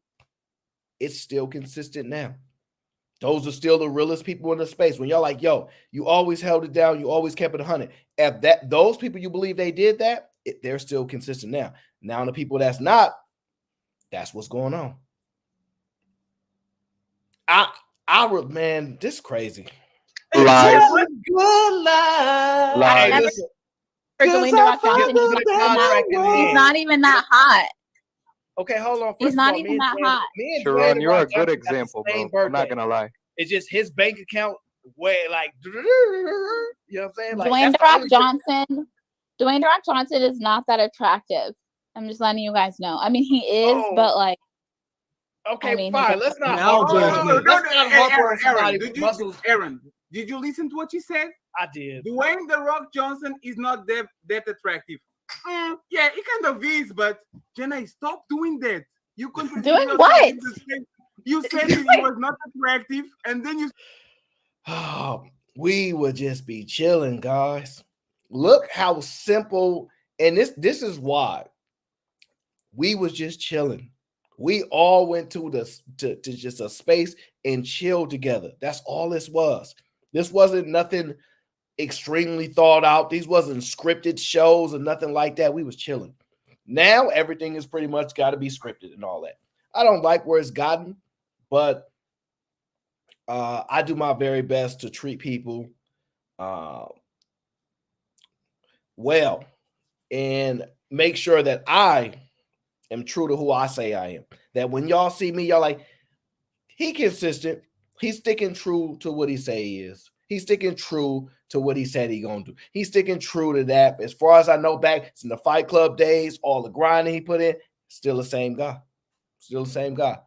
it's still consistent now. Those are still the realest people in the space. When y'all like, yo, you always held it down, you always kept it 100. If those people you believe they did that, they're still consistent now. Now the people that's not, that's what's going on. Man, this crazy. Lies. Good life. Lies. Dwayne The Rock Johnson, he's not even that hot. Okay, hold on. He's not even that hot. Sharon, you're a good example, bro. I'm not gonna lie. It's just his bank account way like, you know what I'm saying? Like, Dwayne The Rock Johnson is not that attractive. I'm just letting you guys know. I mean, he is, but like. Okay, I mean, fine. Let's not. Aaron, did you listen to what she said? I did. Dwayne The Rock Johnson is not that attractive. Yeah, he kind of is, but Jenna, stop doing that. You doing what? You said he was not attractive, and then you. Oh, we would just be chilling, guys. Look how simple, and this is why we was just chilling. We all went to just a space and chilled together. That's all this was. This wasn't nothing extremely thought out. These wasn't scripted shows or nothing like that. We was chilling. Now everything is pretty much got to be scripted and all that. I don't like where it's gotten, but I do my very best to treat people well and make sure that I am true to who I say I am. That when y'all see me, y'all like, he consistent. He's sticking true to what he say he is. He's sticking true to what he said he gonna do. He's sticking true to that. As far as I know, back in the Fight Club days, all the grinding he put in, still the same guy. Still the same guy.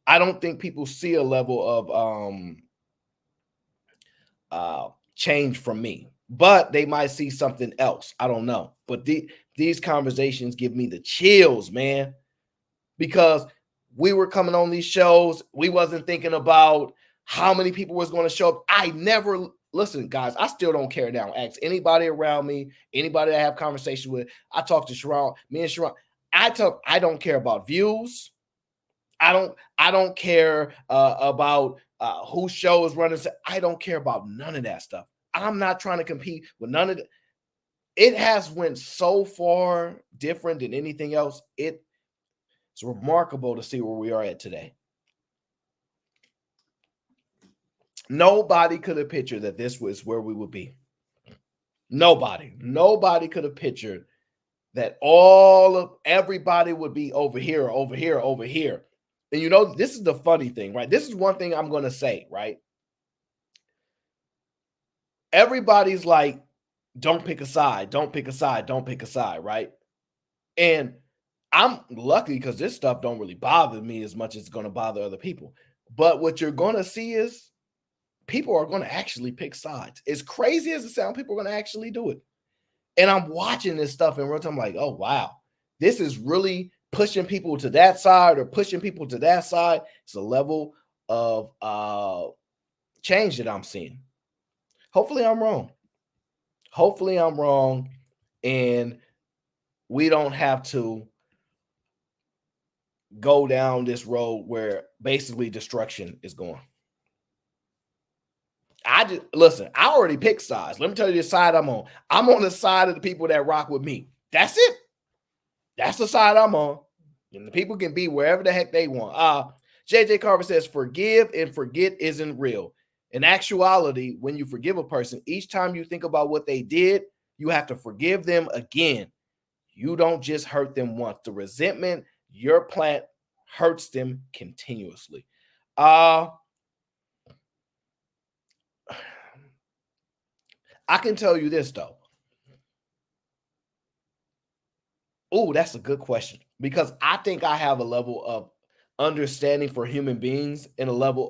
I don't think people see a level of change from me, but they might see something else. I don't know. But these conversations give me the chills, man, because we were coming on these shows. We wasn't thinking about how many people was going to show up. I never, listen, guys, I still don't care now. Ask anybody around me, anybody that I have conversation with. I talk to Sharon, me and Sharon. I don't care about views. I don't care about whose show is running. I don't care about none of that stuff. I'm not trying to compete with none of it. It has went so far different than anything else. It's remarkable to see where we are at today. Nobody could have pictured that this was where we would be. Nobody could have pictured that everybody would be over here, over here, over here. And you know, this is the funny thing, right? This is one thing I'm going to say, right? Everybody's like, don't pick a side, don't pick a side, don't pick a side, right? And I'm lucky because this stuff don't really bother me as much as it's going to bother other people. But what you're going to see is people are going to actually pick sides. As crazy as it sounds, people are going to actually do it. And I'm watching this stuff in real time, like, oh, wow, this is really pushing people to that side or pushing people to that side. It's a level of change that I'm seeing. Hopefully I'm wrong. Hopefully I'm wrong. And we don't have to go down this road where basically destruction is going. I already picked sides. Let me tell you the side I'm on. I'm on the side of the people that rock with me. That's it. That's the side I'm on. And the people can be wherever the heck they want. JJ Carver says, forgive and forget isn't real. In actuality, when you forgive a person, each time you think about what they did, you have to forgive them again. You don't just hurt them once. The resentment your plant hurts them continuously. I can tell you this, though. Oh, that's a good question, because I think I have a level of understanding for human beings and a level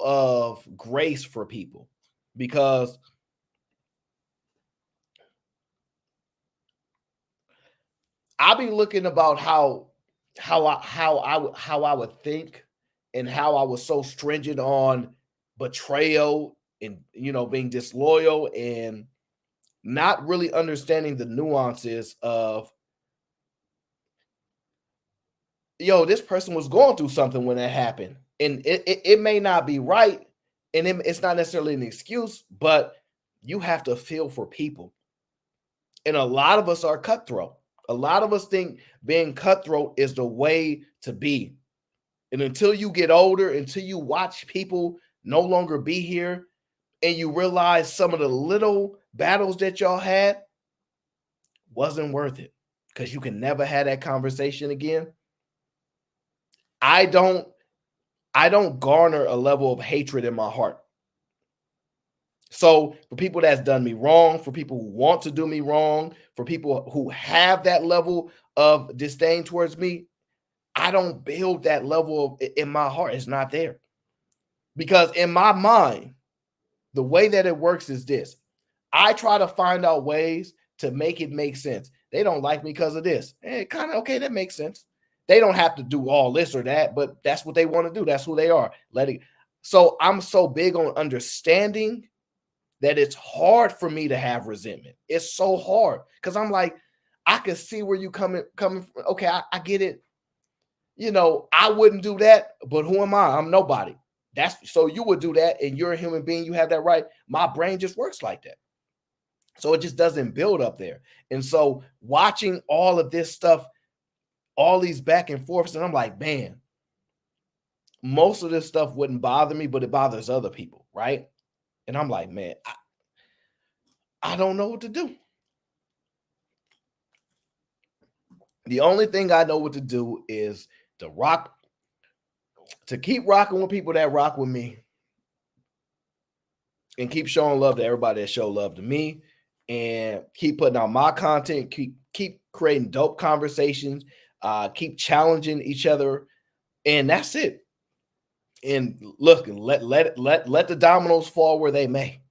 of grace for people, because I'll be looking about how I would think and how I was so stringent on betrayal and, being disloyal and not really understanding the nuances of, this person was going through something when that happened. And it may not be right, and it's not necessarily an excuse, but you have to feel for people. And a lot of us are cutthroat. A lot of us think being cutthroat is the way to be. And until you get older, until you watch people no longer be here, and you realize some of the little battles that y'all had wasn't worth it, because you can never have that conversation again. I don't garner a level of hatred in my heart. So for people that's done me wrong, for people who want to do me wrong, for people who have that level of disdain towards me, I don't build that level in my heart. It's not there. Because in my mind, the way that it works is this. I try to find out ways to make it make sense. They don't like me because of this. Kind of okay, that makes sense. They don't have to do all this or that, but that's what they want to do. That's who they are. So I'm so big on understanding that it's hard for me to have resentment. It's so hard because I'm like, I can see where you coming from. Okay, I get it. I wouldn't do that, but who am I? I'm nobody. So you would do that, and you're a human being. You have that right. My brain just works like that. So it just doesn't build up there. And so watching all of this stuff, all these back and forths, and I'm like, man, most of this stuff wouldn't bother me, but it bothers other people, right? And I'm like, man, I don't know what to do. The only thing I know what to do is to keep rocking with people that rock with me, and keep showing love to everybody that show love to me, and keep putting out my content, keep creating dope conversations, keep challenging each other, and that's it. And look, and let the dominoes fall where they may.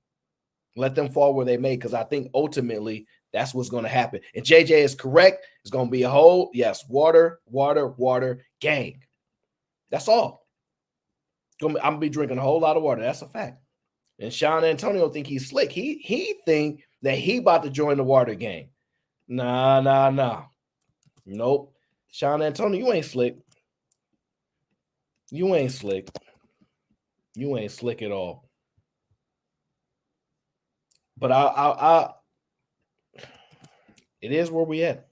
Let them fall where they may, because I think ultimately that's what's going to happen. And JJ is correct. It's going to be a whole, water, gang. That's all. I'm going to be drinking a whole lot of water. That's a fact. And Sean Antonio think he's slick. He think that he about to join the water gang. Nah. Nope. Sean Antonio, you ain't slick. You ain't slick. You ain't slick at all. But I it is where we at.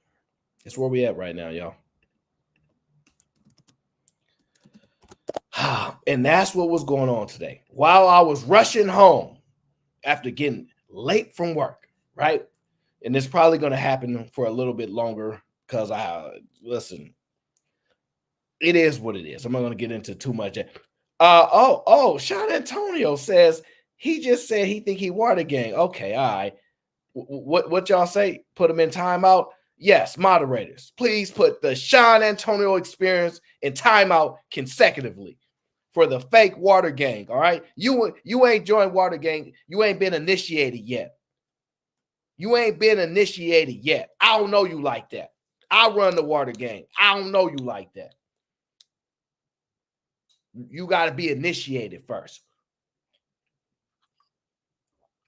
It's where we at right now, y'all. And that's what was going on today. While I was rushing home after getting late from work, right? And it's probably going to happen for a little bit longer because listen, it is what it is. I'm not going to get into too much. Sean Antonio says he just said he think he water gang. Okay, all right. what y'all say? Put them in timeout. Yes, moderators, please put the Sean Antonio experience in timeout consecutively for the fake water gang. All right, you ain't joined water gang. You ain't been initiated yet. You ain't been initiated yet. I don't know you like that. I run the water gang. I don't know you like that. You got to be initiated first.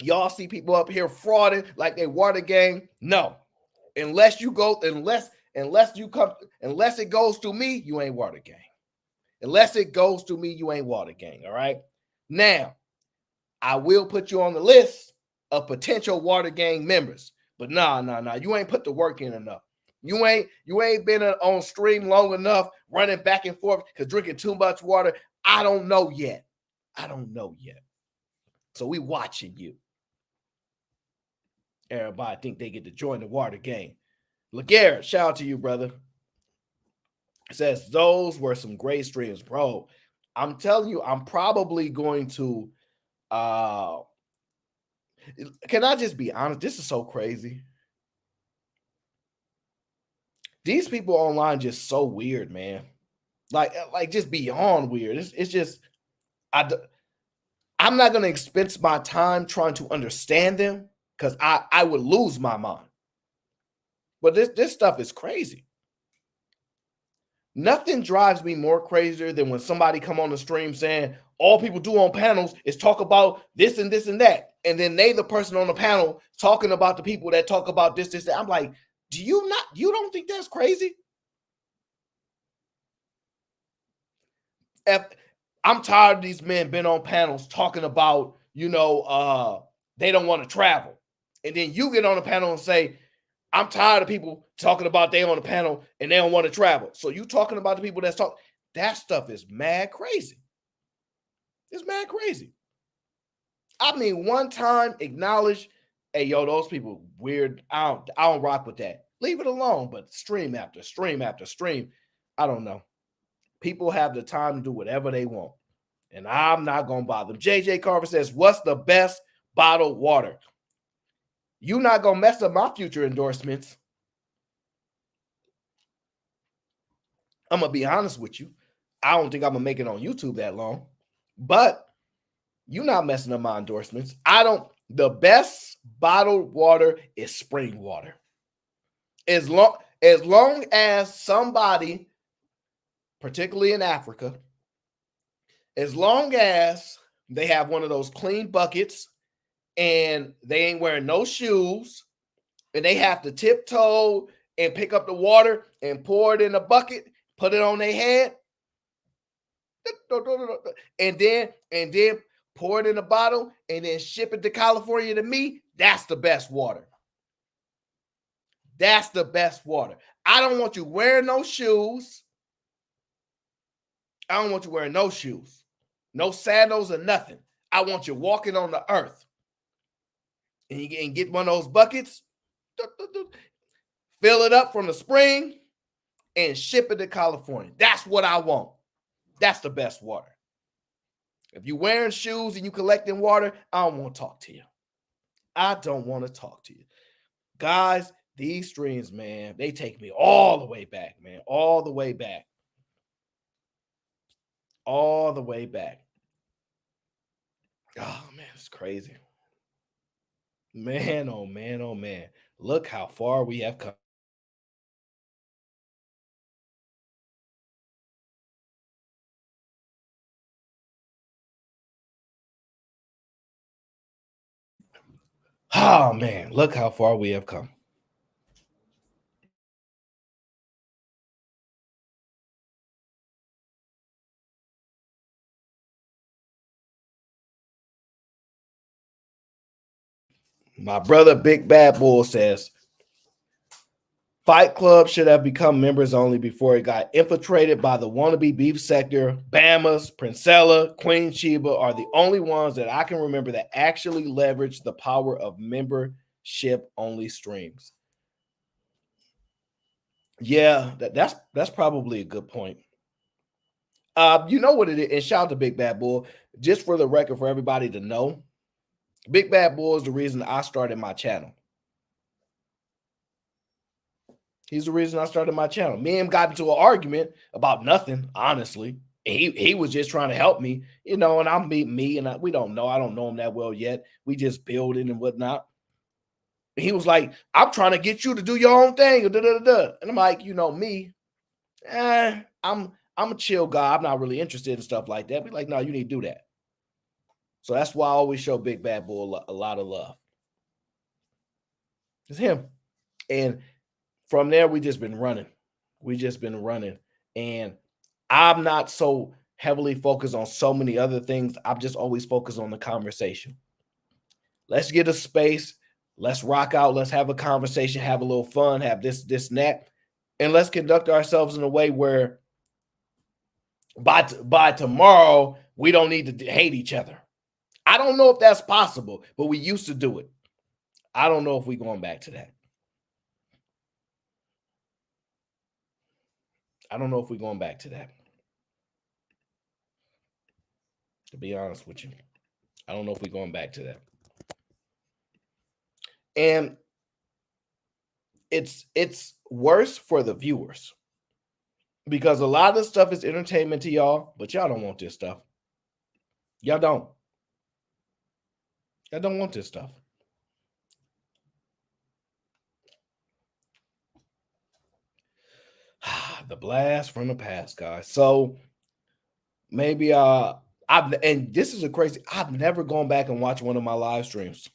Y'all see people up here frauding like they water gang. No, unless it goes through me, you ain't water gang. Unless it goes through me, you ain't water gang. All right. Now, I will put you on the list of potential water gang members, but nah. You ain't put the work in enough. You ain't been on stream long enough, running back and forth because drinking too much water. I don't know yet. So we watching you. Everybody think they get to join the water gang. LeGarrette, shout out to you, brother. It says those were some great streams, bro. I'm telling you, I'm probably going to can I just be honest? This is so crazy. These people online just so weird, man. Like just beyond weird. It's just I'm not gonna expense my time trying to understand them because I would lose my mind. But this stuff is crazy. Nothing drives me more crazier than when somebody come on the stream saying all people do on panels is talk about this and this and that. And then they the person on the panel talking about the people that talk about this, that. I'm like, you don't think that's crazy? I'm tired of these men been on panels talking about, they don't want to travel. And then you get on the panel and say, I'm tired of people talking about they on the panel and they don't want to travel. So you talking about the people that's talking, that stuff is mad crazy. It's mad crazy. I mean, one time acknowledge, hey, yo, those people weird. I don't rock with that. Leave it alone. But stream after stream after stream, I don't know. People have the time to do whatever they want. And I'm not going to bother them. JJ Carver says, what's the best bottled water? You're not going to mess up my future endorsements. I'm going to be honest with you. I don't think I'm going to make it on YouTube that long. But you're not messing up my endorsements. The best bottled water is spring water. As long as somebody, particularly in Africa, as long as they have one of those clean buckets and they ain't wearing no shoes and they have to tiptoe and pick up the water and pour it in a bucket, put it on their head, and then pour it in a bottle and then ship it to California to me, that's the best water. That's the best water. I don't want you wearing no shoes. I don't want you wearing no shoes, no sandals or nothing. I want you walking on the earth. And you can get one of those buckets, fill it up from the spring, and ship it to California. That's what I want. That's the best water. If you're wearing shoes and you collecting water, I don't want to talk to you. I don't want to talk to you. Guys, these streams, man, they take me all the way back, man. All the way back. All the way back. Oh, man, it's crazy. Man, oh, man, oh, man. Look how far we have come. Oh, man, look how far we have come. My brother, Big Bad Bull, says, Fight Club should have become members only before it got infiltrated by the wannabe beef sector. Bama's, Princella, Queen Sheba are the only ones that I can remember that actually leveraged the power of membership-only streams. Yeah, that's probably a good point. You know what it is, and shout out to Big Bad Bull. Just for the record, for everybody to know, Big Bad Bull is the reason I started my channel. He's the reason I started my channel. Me and him got into an argument about nothing, honestly. He was just trying to help me, and I'm me, and we don't know. I don't know him that well yet. We just building and whatnot. He was like, I'm trying to get you to do your own thing. And I'm like, me, I'm a chill guy. I'm not really interested in stuff like that. Be like, no, you need to do that. So that's why I always show Big Bad Bull a lot of love. It's him. And from there, we just been running. And I'm not so heavily focused on so many other things. I'm just always focused on the conversation. Let's get a space. Let's rock out. Let's have a conversation, have a little fun, have this, and that. And let's conduct ourselves in a way where by tomorrow, we don't need to hate each other. I don't know if that's possible, but we used to do it. I don't know if we're going back to that. I don't know if we're going back to that. To be honest with you, I don't know if we're going back to that. And it's worse for the viewers because a lot of this stuff is entertainment to y'all, but y'all don't want this stuff. Y'all don't. Y'all don't want this stuff. The blast from the past, guys. So maybe and this is I've never gone back and watched one of my live streams.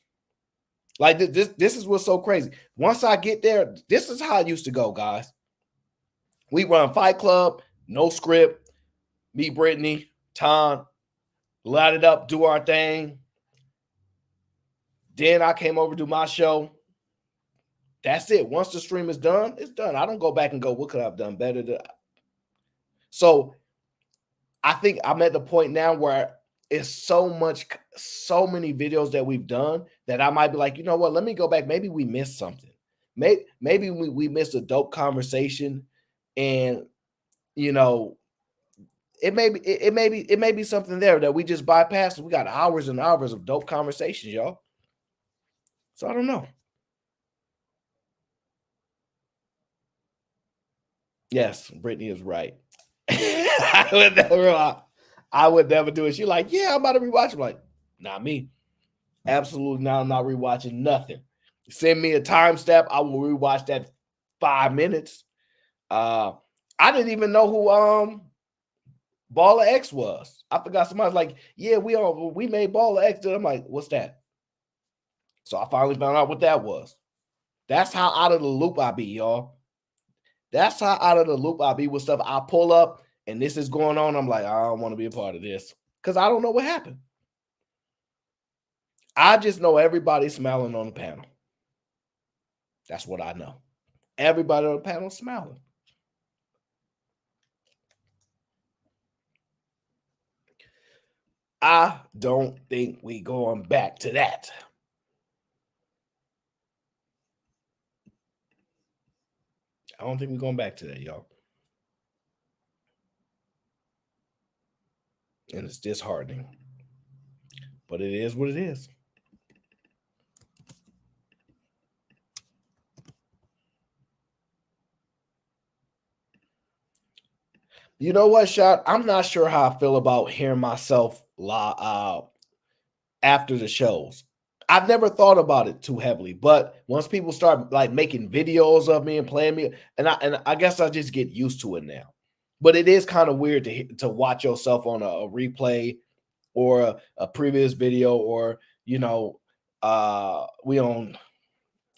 Like this is what's so crazy. Once I get there, this is how it used to go, guys. We run Fight Club, no script, me, Brittany, Tom, light it up, do our thing. Then I came over to my show. That's it. Once the stream is done, it's done. I don't go back and go, what could I have done better? So I think I'm at the point now where it's so many videos that we've done that I might be like, you know what? Let me go back. Maybe we missed something. Maybe we missed a dope conversation, and it may be something there that we just bypassed. We got hours and hours of dope conversations, y'all. So I don't know. Yes, Brittany is right. I would never do it. She's like, yeah, I'm about to rewatch. I'm like, not me. Absolutely not. I'm not rewatching nothing. Send me a timestamp. I will rewatch that 5 minutes. I didn't even know who Baller X was. I forgot. Somebody's like, yeah, we made Baller X. I'm like, what's that? So I finally found out what that was. That's how out of the loop I be, y'all. That's how out of the loop I be with stuff. I pull up and this is going on. I'm like, I don't want to be a part of this because I don't know what happened. I just know everybody's smiling on the panel. That's what I know. Everybody on the panel smiling. I don't think we going back to that. I don't think we're going back to that, y'all. And it's disheartening. But it is what it is. You know what, Shot? I'm not sure how I feel about hearing myself after the shows. I've never thought about it too heavily, but once people start like making videos of me and playing me, and I guess I just get used to it now. But it is kind of weird to watch yourself on a replay or a previous video, or we on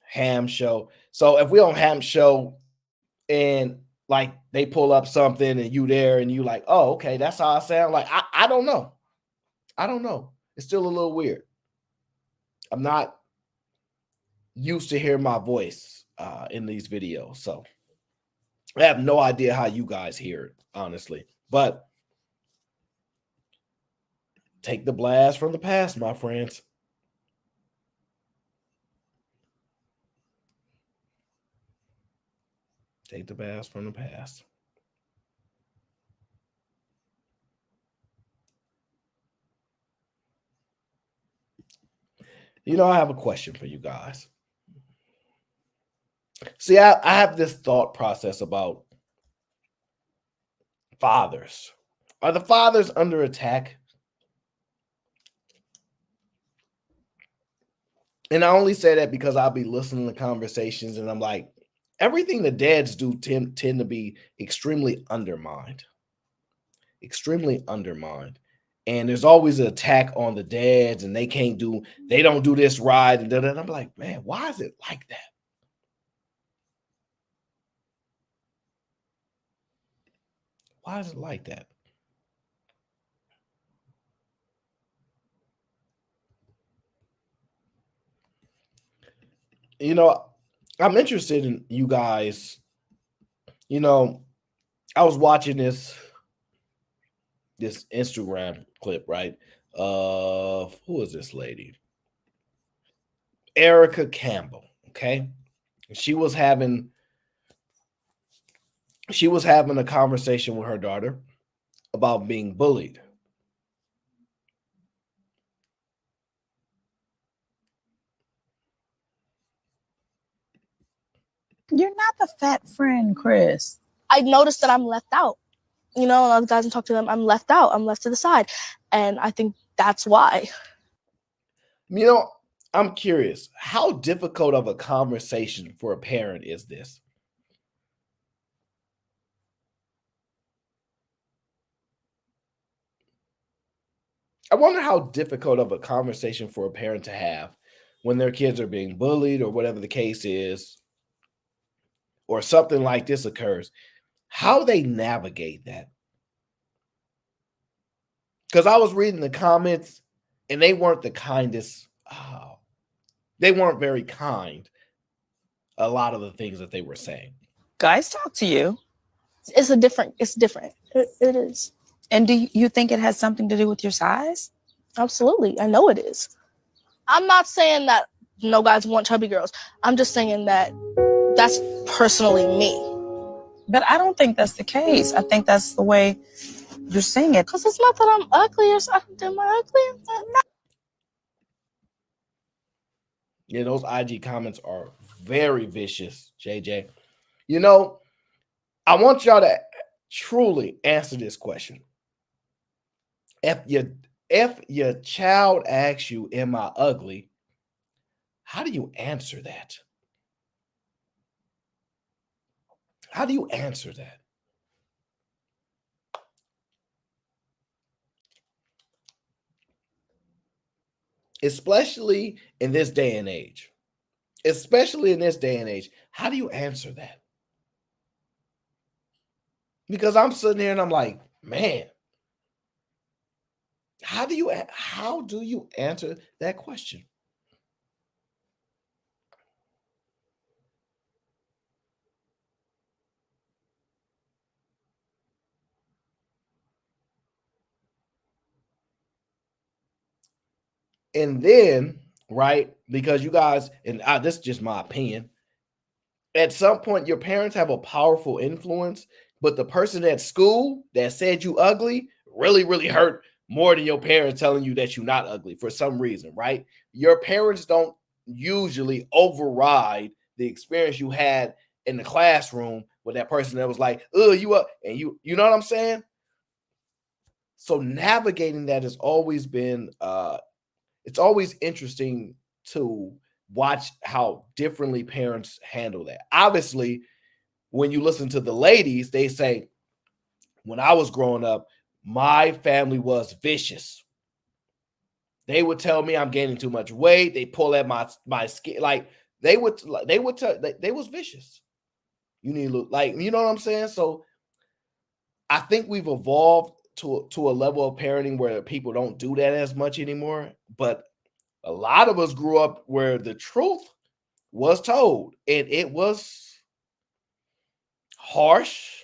Ham Show. So if we on Ham Show and like they pull up something and you there and you like, oh, okay, that's how I sound. Like I don't know. I don't know. It's still a little weird. I'm not used to hearing my voice in these videos. So I have no idea how you guys hear it, honestly. But take the blast from the past, my friends. Take the blast from the past. I have a question for you guys. See, I have this thought process about fathers. Are the fathers under attack? And I only say that because I'll be listening to conversations and I'm like, everything the dads do tend to be extremely undermined. Extremely undermined. And there's always an attack on the dads, and they don't do this right. And I'm like, man, why is it like that? Why is it like that? You know, I'm interested in you guys. You know, I was watching this Instagram clip, right? Of who is this lady? Erica Campbell. Okay. She was having a conversation with her daughter about being bullied. You're not the fat friend, Chris. I noticed that I'm left out. You know, when I talk to them, I'm left out. I'm left to the side. And I think that's why. You know, I'm curious, how difficult of a conversation for a parent is this? I wonder how difficult of a conversation for a parent to have when their kids are being bullied or whatever the case is, or something like this occurs, how they navigate that. Because I was reading the comments and they weren't the kindest. They weren't very kind. A lot of the things that they were saying. Guys talk to you. It's different. It is. And do you think it has something to do with your size? Absolutely. I know it is. I'm not saying that no guys want chubby girls. I'm just saying that that's personally me. But I don't think that's the case. I think that's the way you're saying it. Because it's not that I'm ugly or something. Am I ugly? No. Yeah, those IG comments are very vicious, JJ. You know, I want y'all to truly answer this question. If your child asks you, am I ugly? How do you answer that? How do you answer that? Especially in this day and age. How do you answer that? Because I'm sitting there and I'm like, man, how do you answer that question? And then, right, because you guys, and this is just my opinion, at some point your parents have a powerful influence, but the person at school that said you ugly really hurt more than your parents telling you that you're not ugly for some reason, right? Your parents don't usually override the experience you had in the classroom with that person that was like, oh, you up, and you know what I'm saying? So navigating that has always been it's always interesting to watch how differently parents handle that. Obviously, when you listen to the ladies, they say, when I was growing up, my family was vicious. They would tell me I'm gaining too much weight. They pull at my skin. Like they was vicious. You need to look like, you know what I'm saying? So I think we've evolved to a level of parenting where people don't do that as much anymore. But a lot of us grew up where the truth was told, and it was harsh.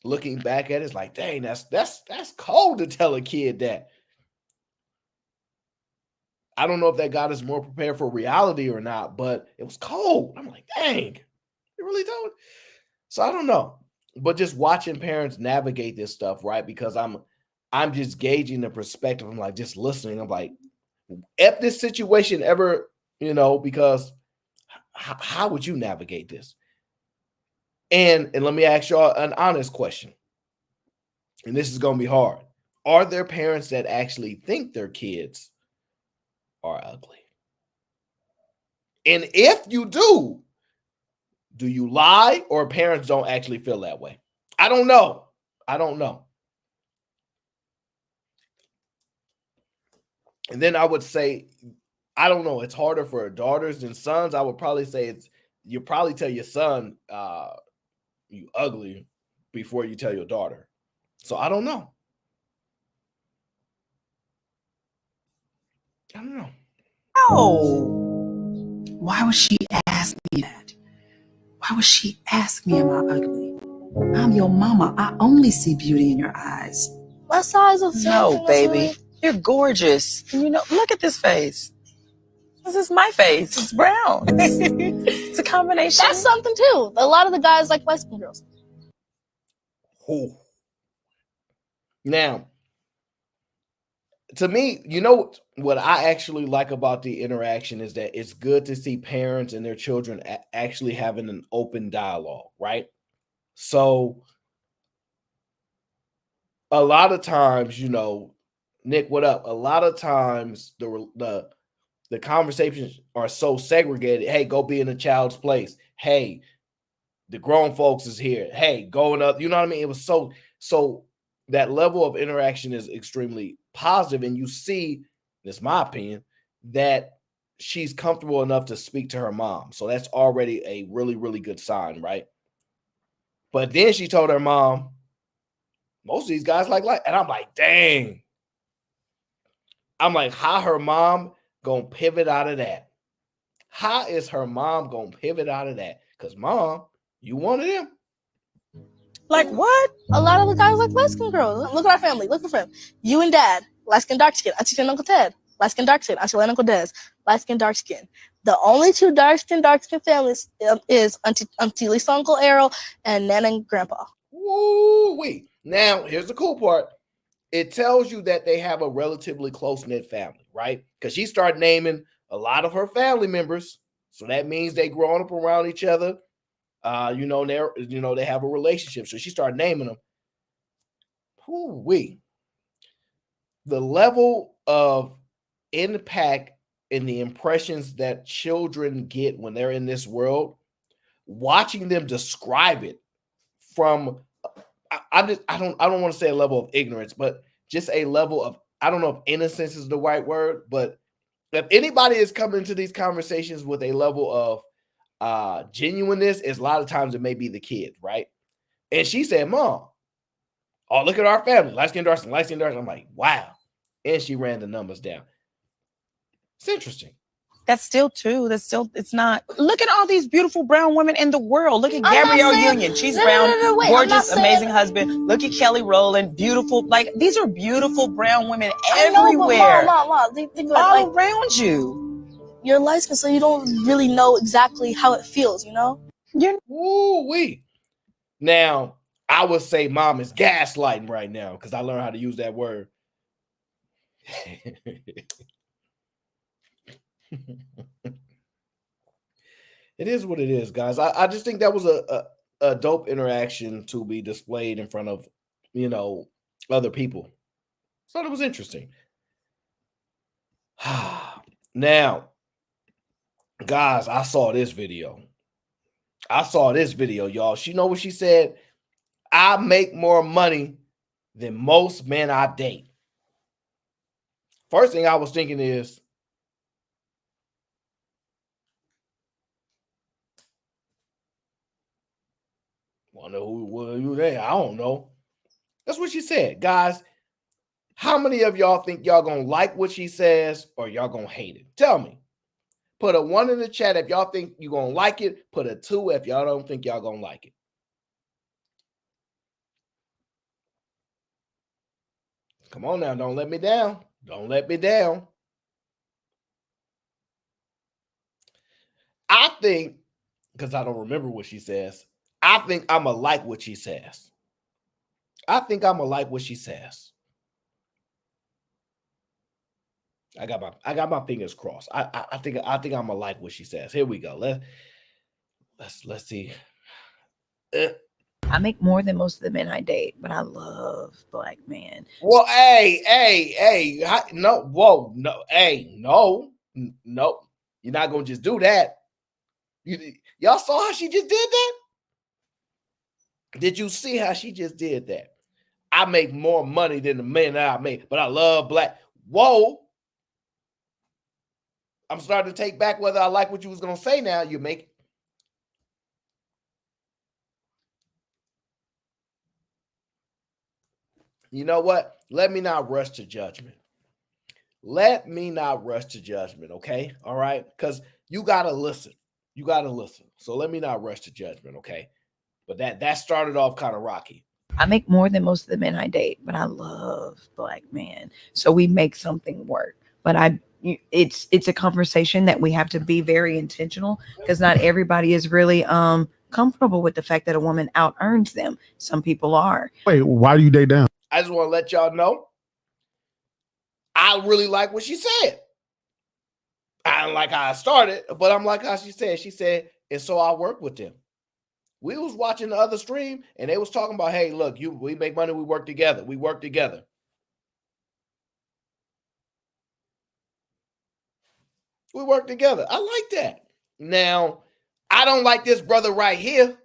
Looking back at it, it's like, dang, that's cold to tell a kid that. I don't know if that got us more prepared for reality or not, but it was cold. I'm like, dang, you really don't. So I don't know, but just watching parents navigate this stuff, right? Because I'm just gauging the perspective. I'm like, just listening. I'm like, if this situation ever, because how would you navigate this? And let me ask y'all an honest question. And this is going to be hard. Are there parents that actually think their kids are ugly? And if you do you lie, or parents don't actually feel that way? I don't know. And then I would say, I don't know. It's harder for daughters than sons. I would probably say you probably tell your son you ugly before you tell your daughter. So I don't know. No. Why would she ask me that? Why would she ask me, am I ugly? I'm your mama. I only see beauty in your eyes. What size of No, baby. You're gorgeous. And look at this face. This is my face. It's brown. It's a combination. That's something too. A lot of the guys like light skin girls. Now, to me, you know what I actually like about the interaction is that it's good to see parents and their children actually having an open dialogue, right? So a lot of times, Nick, what up? A lot of times the conversations are so segregated. Hey, go be in a child's place. Hey, the grown folks is here. Hey, going up. You know what I mean? It was so that level of interaction is extremely positive, and you see, this is my opinion, that she's comfortable enough to speak to her mom. So that's already a really, really good sign, right? But then she told her mom, most of these guys like, and I'm like, dang. I'm like, how her mom gonna pivot out of that? How is her mom gonna pivot out of that? Because mom, you one of them. Like what? A lot of the guys like light skin girls. Look at our family. Look at our family. You and dad, light skin, dark skin. Auntie and Uncle Ted, light skin, dark skin. Auntie and Uncle Des, light skin, dark skin. The only two dark skin families is Auntie Lisa, Uncle Errol, and Nana and Grandpa. Woo wait. Now here's the cool part. It tells you that they have a relatively close-knit family, right? Because she started naming a lot of her family members. So that means they growing up around each other. They have a relationship. So she started naming them. Woo-wee. The level of impact and the impressions that children get when they're in this world, watching them describe it from, I don't want to say a level of ignorance, but just a level of, I don't know if innocence is the right word, but if anybody is coming to these conversations with a level of genuineness, is a lot of times it may be the kid, right? And she said, Mom, oh, look at our family, light skin, dark skin, light skin, dark skin. I'm like, wow. And she ran the numbers down. It's interesting. That's still true. It's not. Look at all these beautiful brown women in the world. Look at Gabrielle Union. She's brown, gorgeous, amazing husband. Look at Kelly Rowland, beautiful. Like, these are beautiful brown women everywhere. Mom, think all around you. You're light skin, so you don't really know exactly how it feels, Woo-wee. Now, I would say mom is gaslighting right now because I learned how to use that word. It is what it is, guys. I just think that was a dope interaction to be displayed in front of, other people. Thought it was interesting. Now, guys, I saw this video, y'all. She know what she said? I make more money than most men I date. First thing I was thinking is, wonder who you there? I don't know. That's what she said. Guys, how many of y'all think y'all gonna like what she says or y'all gonna hate it? Tell me. Put a 1 in the chat if y'all think you're gonna like it. Put a 2 if y'all don't think y'all gonna like it. Come on now, don't let me down. Don't let me down. I think, because I don't remember what she says, I think I'm going to like what she says. I got my fingers crossed. I think I'm gonna like what she says. Here we go. Let's see. I make more than most of the men I date, but I love black men. Well, hey, no, whoa, no, hey, no. You're not gonna just do that. Y'all saw how she just did that? Did you see how she just did that? I make more money than the men that I make, but I love black. Whoa. I'm starting to take back whether I like what you was gonna say now. You make. You know what? Let me not rush to judgment. Let me not rush to judgment, okay? All right? Because you gotta listen. You gotta listen. So let me not rush to judgment, okay? But that started off kind of rocky. I make more than most of the men I date, but I love black men. So we make something work. But it's a conversation that we have to be very intentional, because not everybody is really comfortable with the fact that a woman out earns them. Some people are. Wait, why do you date down? I just want to let y'all know, I really like what she said. I don't like how I started, but I'm like how she said. She said, and so I work with them. We was watching the other stream, and they was talking about, hey, look, we make money, we work together. We work together. We work together. I like that. Now, I don't like this brother right here.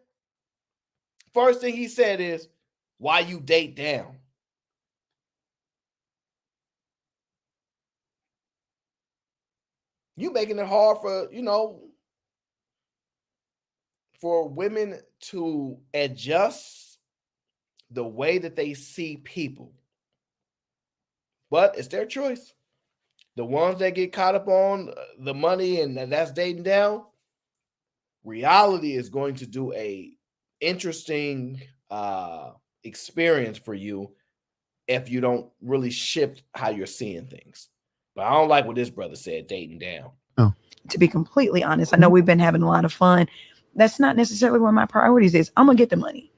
First thing he said is, why you date down? You making it hard for, for women to adjust the way that they see people. But it's their choice. The ones that get caught up on the money and that's dating down, reality is going to do a interesting experience for you if you don't really shift how you're seeing things. But I don't like what this brother said, dating down. Oh. To be completely honest, I know we've been having a lot of fun. That's not necessarily where my priorities is. I'm going to get the money.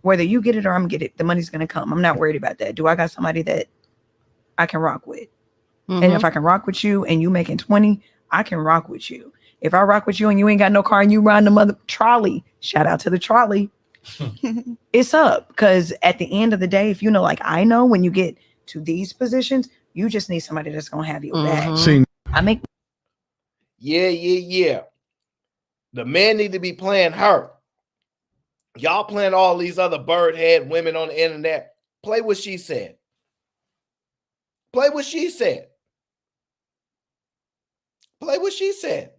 Whether you get it or I'm going to get it, the money's going to come. I'm not worried about that. Do I got somebody that I can rock with? Mm-hmm. And if I can rock with you and you making 20, I can rock with you. If I rock with you and you ain't got no car and you ride the mother trolley, shout out to the trolley. It's up. Because at the end of the day, if like I know when you get to these positions, you just need somebody that's going to have your back. I make. Yeah. The men need to be playing her. Y'all playing all these other bird head women on the internet. Play what she said. Play what she said. Play what she said.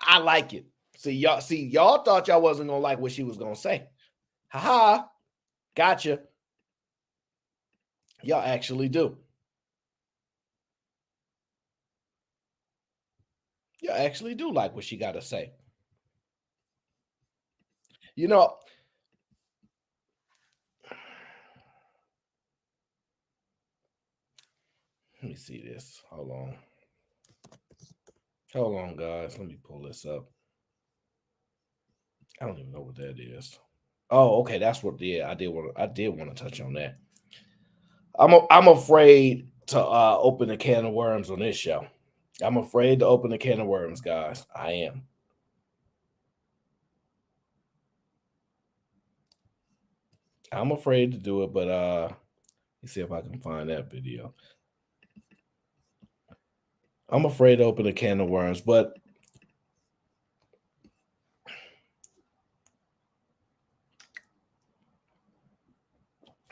I like it. Y'all thought y'all wasn't gonna like what she was gonna say. Haha. Gotcha. Y'all actually do. Y'all actually do like what she got to say. Let me see this. Hold on, guys. Let me pull this up. I don't even know what that is. Oh, okay. That's what. Yeah, I did want to touch on that. I'm afraid to open a can of worms on this show. I'm afraid to open a can of worms, guys. I am. I'm afraid to do it, but let's see if I can find that video. I'm afraid to open a can of worms, but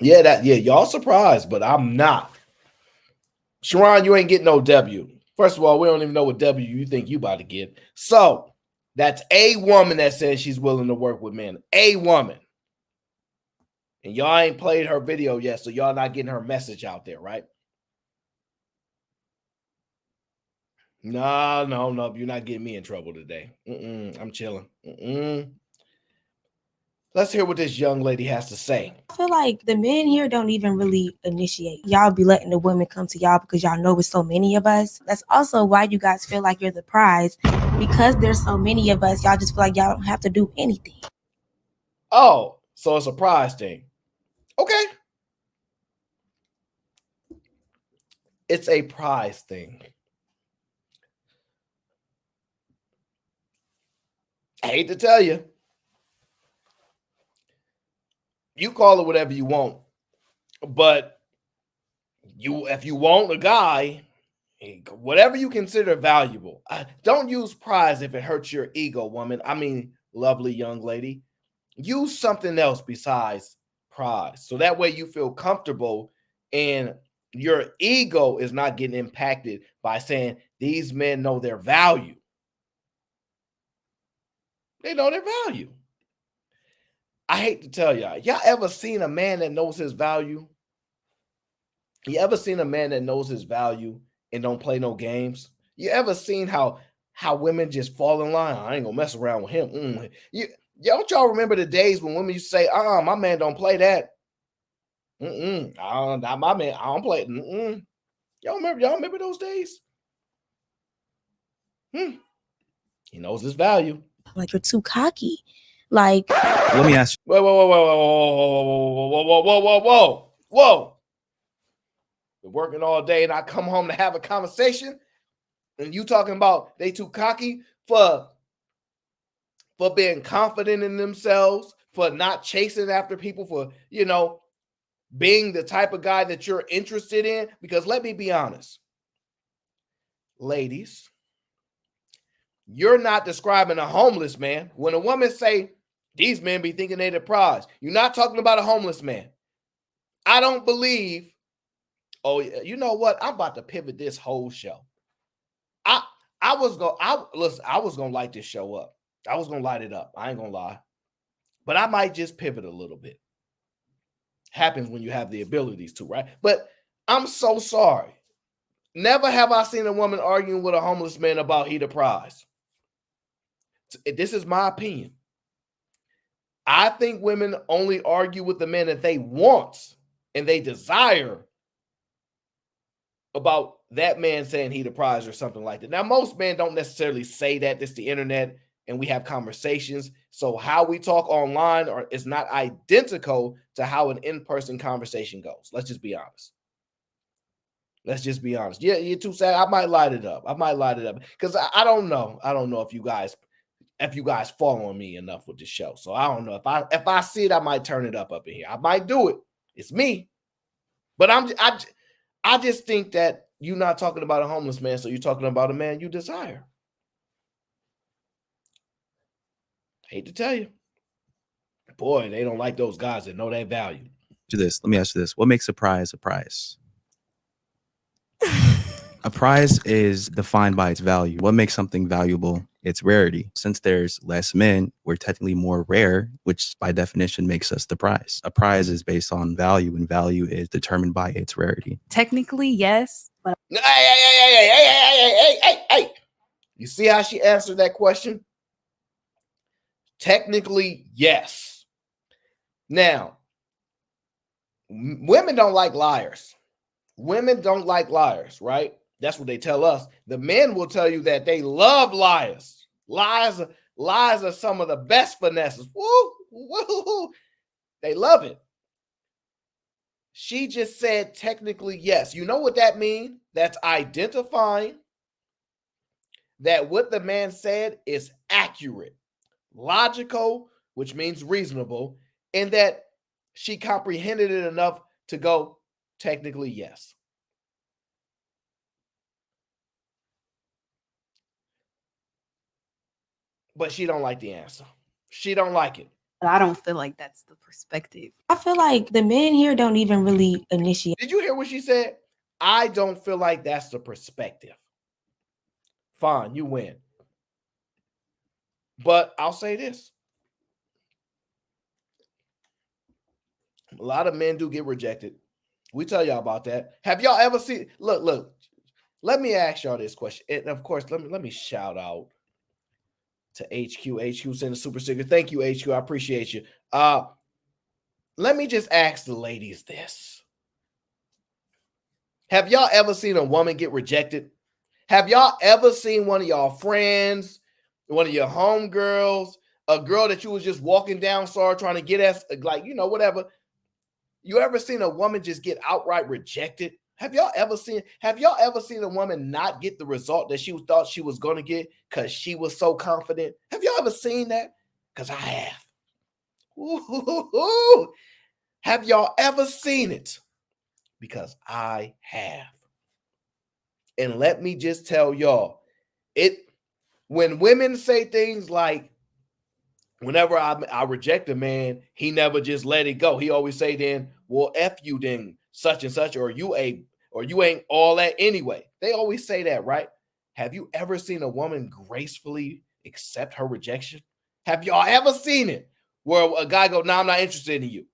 y'all surprised, but I'm not. Sharon, you ain't getting no W. First of all, we don't even know what W you think you about to get. So that's a woman that says she's willing to work with men. A woman. And y'all ain't played her video yet, so y'all not getting her message out there, right? No. You're not getting me in trouble today. I'm chilling. Let's hear what this young lady has to say. I feel like the men here don't even really initiate. Y'all be letting the women come to y'all because y'all know it's so many of us. That's also why you guys feel like you're the prize. Because there's so many of us, y'all just feel like y'all don't have to do anything. Oh, so it's a prize thing. Okay. It's a prize thing. I hate to tell you. You call it whatever you want. But if you want a guy, whatever you consider valuable, don't use prize if it hurts your ego, woman. I mean, lovely young lady. Use something else besides prize. So that way you feel comfortable and your ego is not getting impacted by saying these men know their value. They know their value. I hate to tell y'all ever seen a man that knows his value? You ever seen a man that knows his value and don't play no games? You ever seen how women just fall in line? I ain't gonna mess around with him. Don't y'all remember the days when women used to say, my man don't play that. Not my man. I don't play. Y'all remember those days? He knows his value. Like, you're too cocky. Like, let me ask you. Whoa. Been working all day and I come home to have a conversation and you talking about they too cocky for being confident in themselves, for not chasing after people, for, being the type of guy that you're interested in. Because let me be honest, ladies, you're not describing a homeless man. When a woman say these men be thinking they the prize, you're not talking about a homeless man. I don't believe. Oh, you know what? I'm about to pivot this whole show. I was gonna light this show up. I was gonna light it up. I ain't gonna lie, but I might just pivot a little bit. Happens when you have the abilities to, right? But I'm so sorry. Never have I seen a woman arguing with a homeless man about he the prize. This is my opinion. I think women only argue with the men that they want and they desire about that man saying he the prize or something like that. Now, most men don't necessarily say that. It's the internet and we have conversations. So how we talk online is not identical to how an in-person conversation goes. Let's just be honest. Yeah, you're too sad. I might light it up. Because I don't know. I don't know if you guys following me enough with the show. So I don't know. If I see it, I might turn it up in here. I might do it. It's me. But I just think that you're not talking about a homeless man, so you're talking about a man you desire. Hate to tell you. Boy, they don't like those guys that know their value. Let me ask you this. What makes a prize a prize? A prize is defined by its value. What makes something valuable? Its rarity. Since there's less men, we're technically more rare, which by definition makes us the prize. A prize is based on value, and value is determined by its rarity. Technically, yes. But Hey. You see how she answered that question? Technically, yes. Now, women don't like liars. Women don't like liars, right? That's what they tell us. The men will tell you that they love liars. Lies are some of the best finesses. Woo. They love it. She just said technically yes. You know what that means? That's identifying that what the man said is accurate, logical, which means reasonable, and that she comprehended it enough to go technically yes. But she don't like the answer. She don't like it. I don't feel like that's the perspective. I feel like the men here don't even really initiate. Did you hear what she said? I don't feel like that's the perspective. Fine, you win. But I'll say this. A lot of men do get rejected. We tell y'all about that. Have y'all ever seen? Look. Let me ask y'all this question. And of course, let me shout out to HQ. HQ sent a super sticker. Thank you, HQ. I appreciate you. Let me just ask the ladies this. Have y'all ever seen a woman get rejected? Have y'all ever seen one of y'all friends, one of your homegirls, a girl that you was just walking down, trying to get at, like, whatever. You ever seen a woman just get outright rejected? Have y'all ever seen a woman not get the result that she thought she was going to get because she was so confident? Have y'all ever seen that? Because I have. Ooh. Have y'all ever seen it? Because I have. And let me just tell y'all, when women say things like, whenever I reject a man, he never just let it go. He always say then, well, F you then, such and such, or you ain't all that anyway. They always say that, right? Have you ever seen a woman gracefully accept her rejection? Have y'all ever seen it where a guy go, no, I'm not interested in you?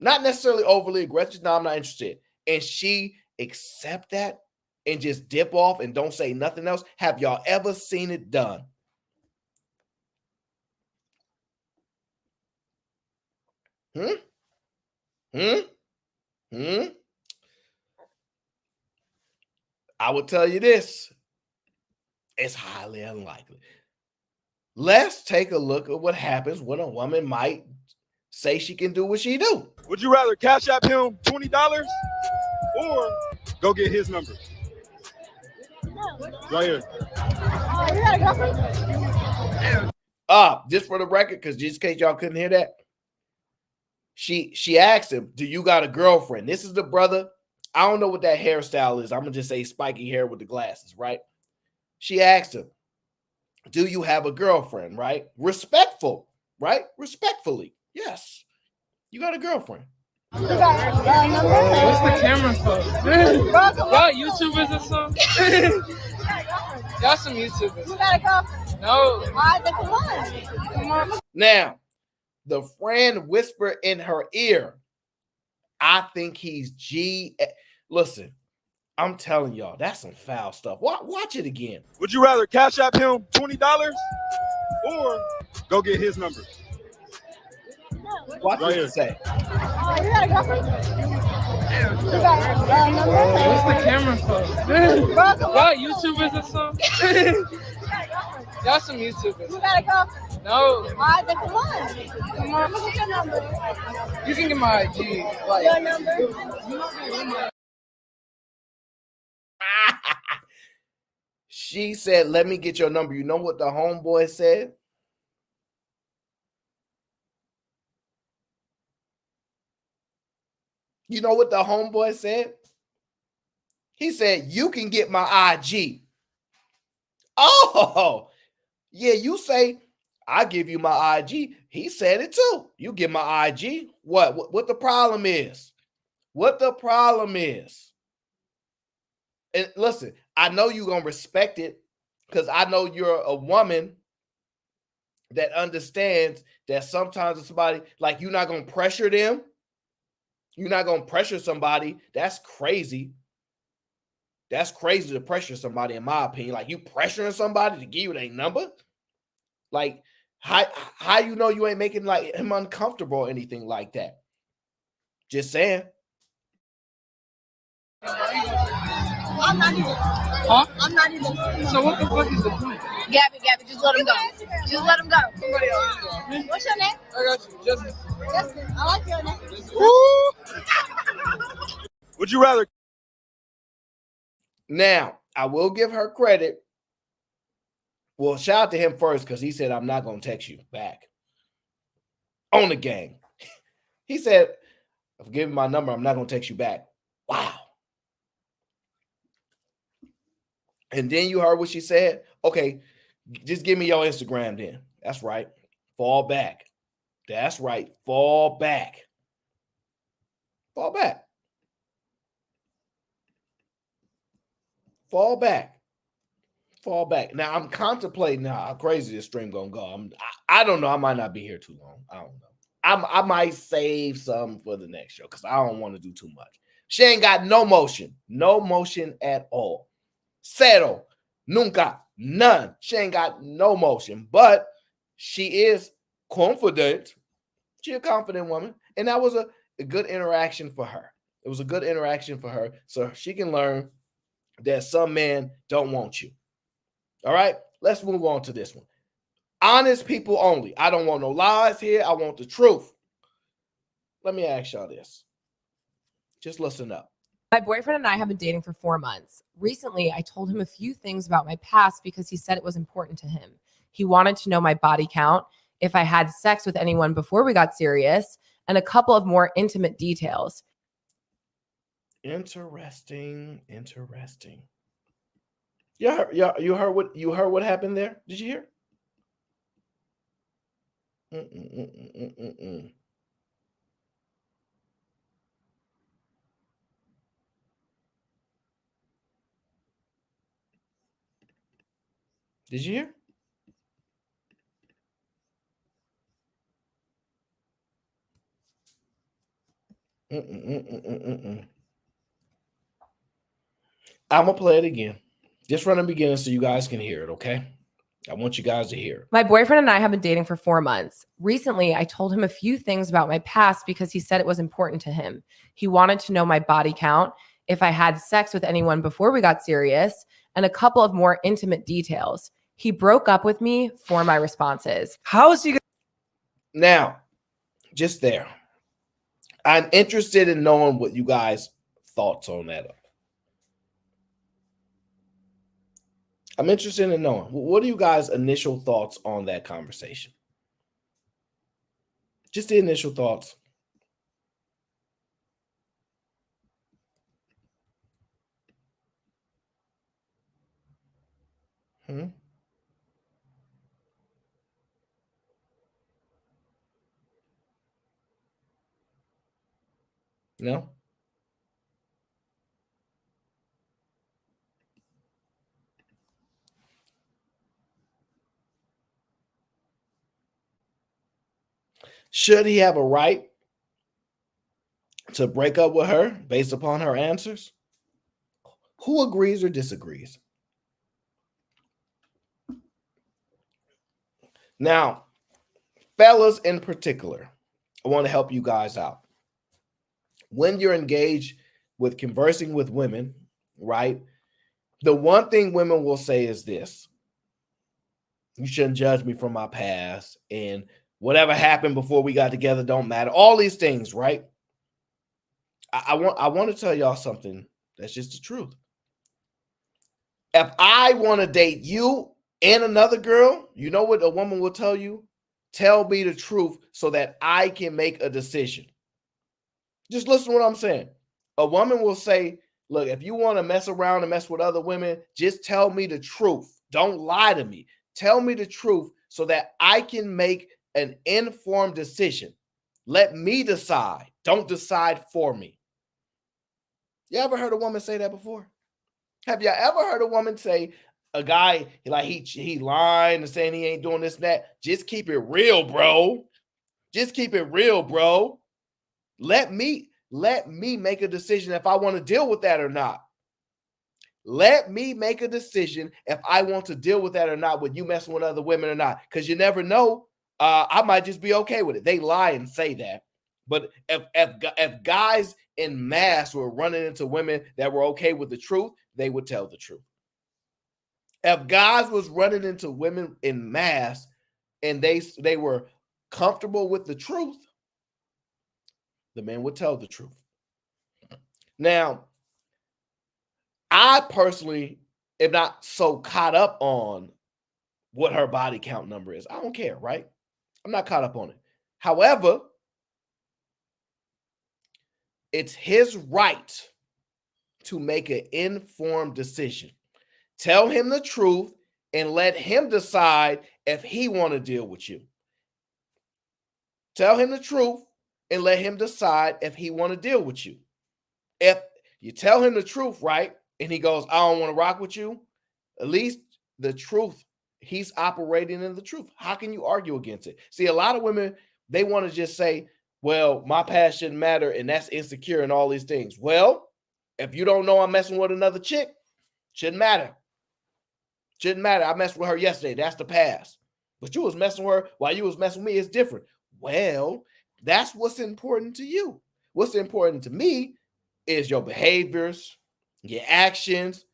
Not necessarily overly aggressive, no, I'm not interested. And she accept that and just dip off and don't say nothing else? Have y'all ever seen it done? I will tell you this. It's highly unlikely. Let's take a look at what happens when a woman might say she can do what she do. Would you rather cash app him $20 or go get his number? Right here. Just for the record, because just in case y'all couldn't hear that, she asked him, do you got a girlfriend? This is the brother. I don't know what that hairstyle is. I'm going to just say spiky hair with the glasses, right? She asked him, do you have a girlfriend, right? Respectful, right? Respectfully. Yes. You got a girlfriend. You got number? What's the camera for? Y'all YouTubers or something? Y'all some YouTubers. You got a girlfriend? No. Why? Come on. Now, the friend whispered in her ear, I think he's G. Listen, I'm telling y'all, that's some foul stuff. Watch it again. Would you rather cash app him $20 or go get his number? Watch what you say. You got a girlfriend? You got number? What's the camera for? Y'all YouTubers or something? Y'all some YouTubers. You got a girlfriend? No. Why? Come on. What's your number? You can get my IG. Like, your number? She said, let me get your number. You know what the homeboy said? You know what the homeboy said? He said, you can get my IG. Oh, yeah, you say, I give you my IG. He said it too. You get my IG. What the problem is? What the problem is? And listen, I know you're going to respect it because I know you're a woman that understands that sometimes somebody, like, you're not going to pressure them. You're not going to pressure somebody. That's crazy. That's crazy to pressure somebody, in my opinion. Like, you pressuring somebody to give you their number? Like, how you know you ain't making like him uncomfortable or anything like that? Just saying. I'm not even. Huh? I'm not even. So what the fuck is the point? Gabby, just let him go. Just let him go. Somebody else. What's your name? I got you. Justin. I like your name. Would you rather? Now, I will give her credit. Well, shout out to him first because he said, I'm not going to text you back. On the gang. He said, if give me my number, I'm not going to text you back. Wow. And then you heard what she said? Okay, just give me your Instagram then. That's right. Fall back. That's right. Fall back. Fall back. Fall back. Fall back. Now, I'm contemplating how crazy this stream gonna go. I don't know. I might not be here too long. I don't know. I might save some for the next show because I don't want to do too much. She ain't got no motion. No motion at all. Cero. Nunca. None. She ain't got no motion. But she is confident. She's a confident woman. And that was a good interaction for her. It was a good interaction for her. So she can learn that some men don't want you. All right, let's move on to this one. Honest people only. I don't want no lies here. I want the truth. Let me ask y'all this. Just listen up. My boyfriend and I have been dating for 4 months. Recently, I told him a few things about my past because he said it was important to him. He wanted to know my body count, if I had sex with anyone before we got serious, and a couple of more intimate details. Interesting. You heard what happened there? Did you hear? Did you hear? I'm gonna play it again, just from the beginning, so you guys can hear it. Okay, I want you guys to hear. My boyfriend and I have been dating for 4 months. Recently, I told him a few things about my past because he said it was important to him. He wanted to know my body count, if I had sex with anyone before we got serious, and a couple of more intimate details. He broke up with me for my responses. How is he gonna— Now, just there, I'm interested in knowing what you guys' thoughts on that are. I'm interested in knowing, what are you guys' initial thoughts on that conversation? Just the initial thoughts. No? Should he have a right to break up with her based upon her answers? Who agrees or disagrees? Now, fellas in particular, I want to help you guys out. When you're engaged with conversing with women, right? The one thing women will say is this: you shouldn't judge me from my past, and whatever happened before we got together don't matter. All these things, right? I want to tell y'all something that's just the truth. If I want to date you and another girl, you know what a woman will tell you? Tell me the truth so that I can make a decision. Just listen to what I'm saying. A woman will say, look, if you want to mess around and mess with other women, just tell me the truth. Don't lie to me. Tell me the truth so that I can make an informed decision. Let me decide. Don't decide for me. You ever heard a woman say that before? Have you ever heard a woman say, a guy, like he lying and saying he ain't doing this and that? Just keep it real, bro. Just keep it real, bro. Let me make a decision if I want to deal with that or not. Let me make a decision if I want to deal with that or not, with you messing with other women or not. Because you never know. I might just be okay with it. They lie and say that. But if guys in mass were running into women that were okay with the truth, they would tell the truth. If guys was running into women in mass and they were comfortable with the truth, the men would tell the truth. Now, I personally am not so caught up on what her body count number is. I don't care, right? I'm not caught up on it. However, it's his right to make an informed decision. Tell him the truth and let him decide if he want to deal with you. Tell him the truth and let him decide if he want to deal with you. If you tell him the truth, right, and he goes, I don't want to rock with you, at least the truth, he's operating in the truth. How can you argue against it? See, a lot of women, they want to just say, well, my past shouldn't matter, and that's insecure and all these things. Well, if you don't know I'm messing with another chick, shouldn't matter. Shouldn't matter. I messed with her yesterday. That's the past. But you was messing with her while you was messing with me. It's different. Well, that's what's important to you. What's important to me is your behaviors, your actions,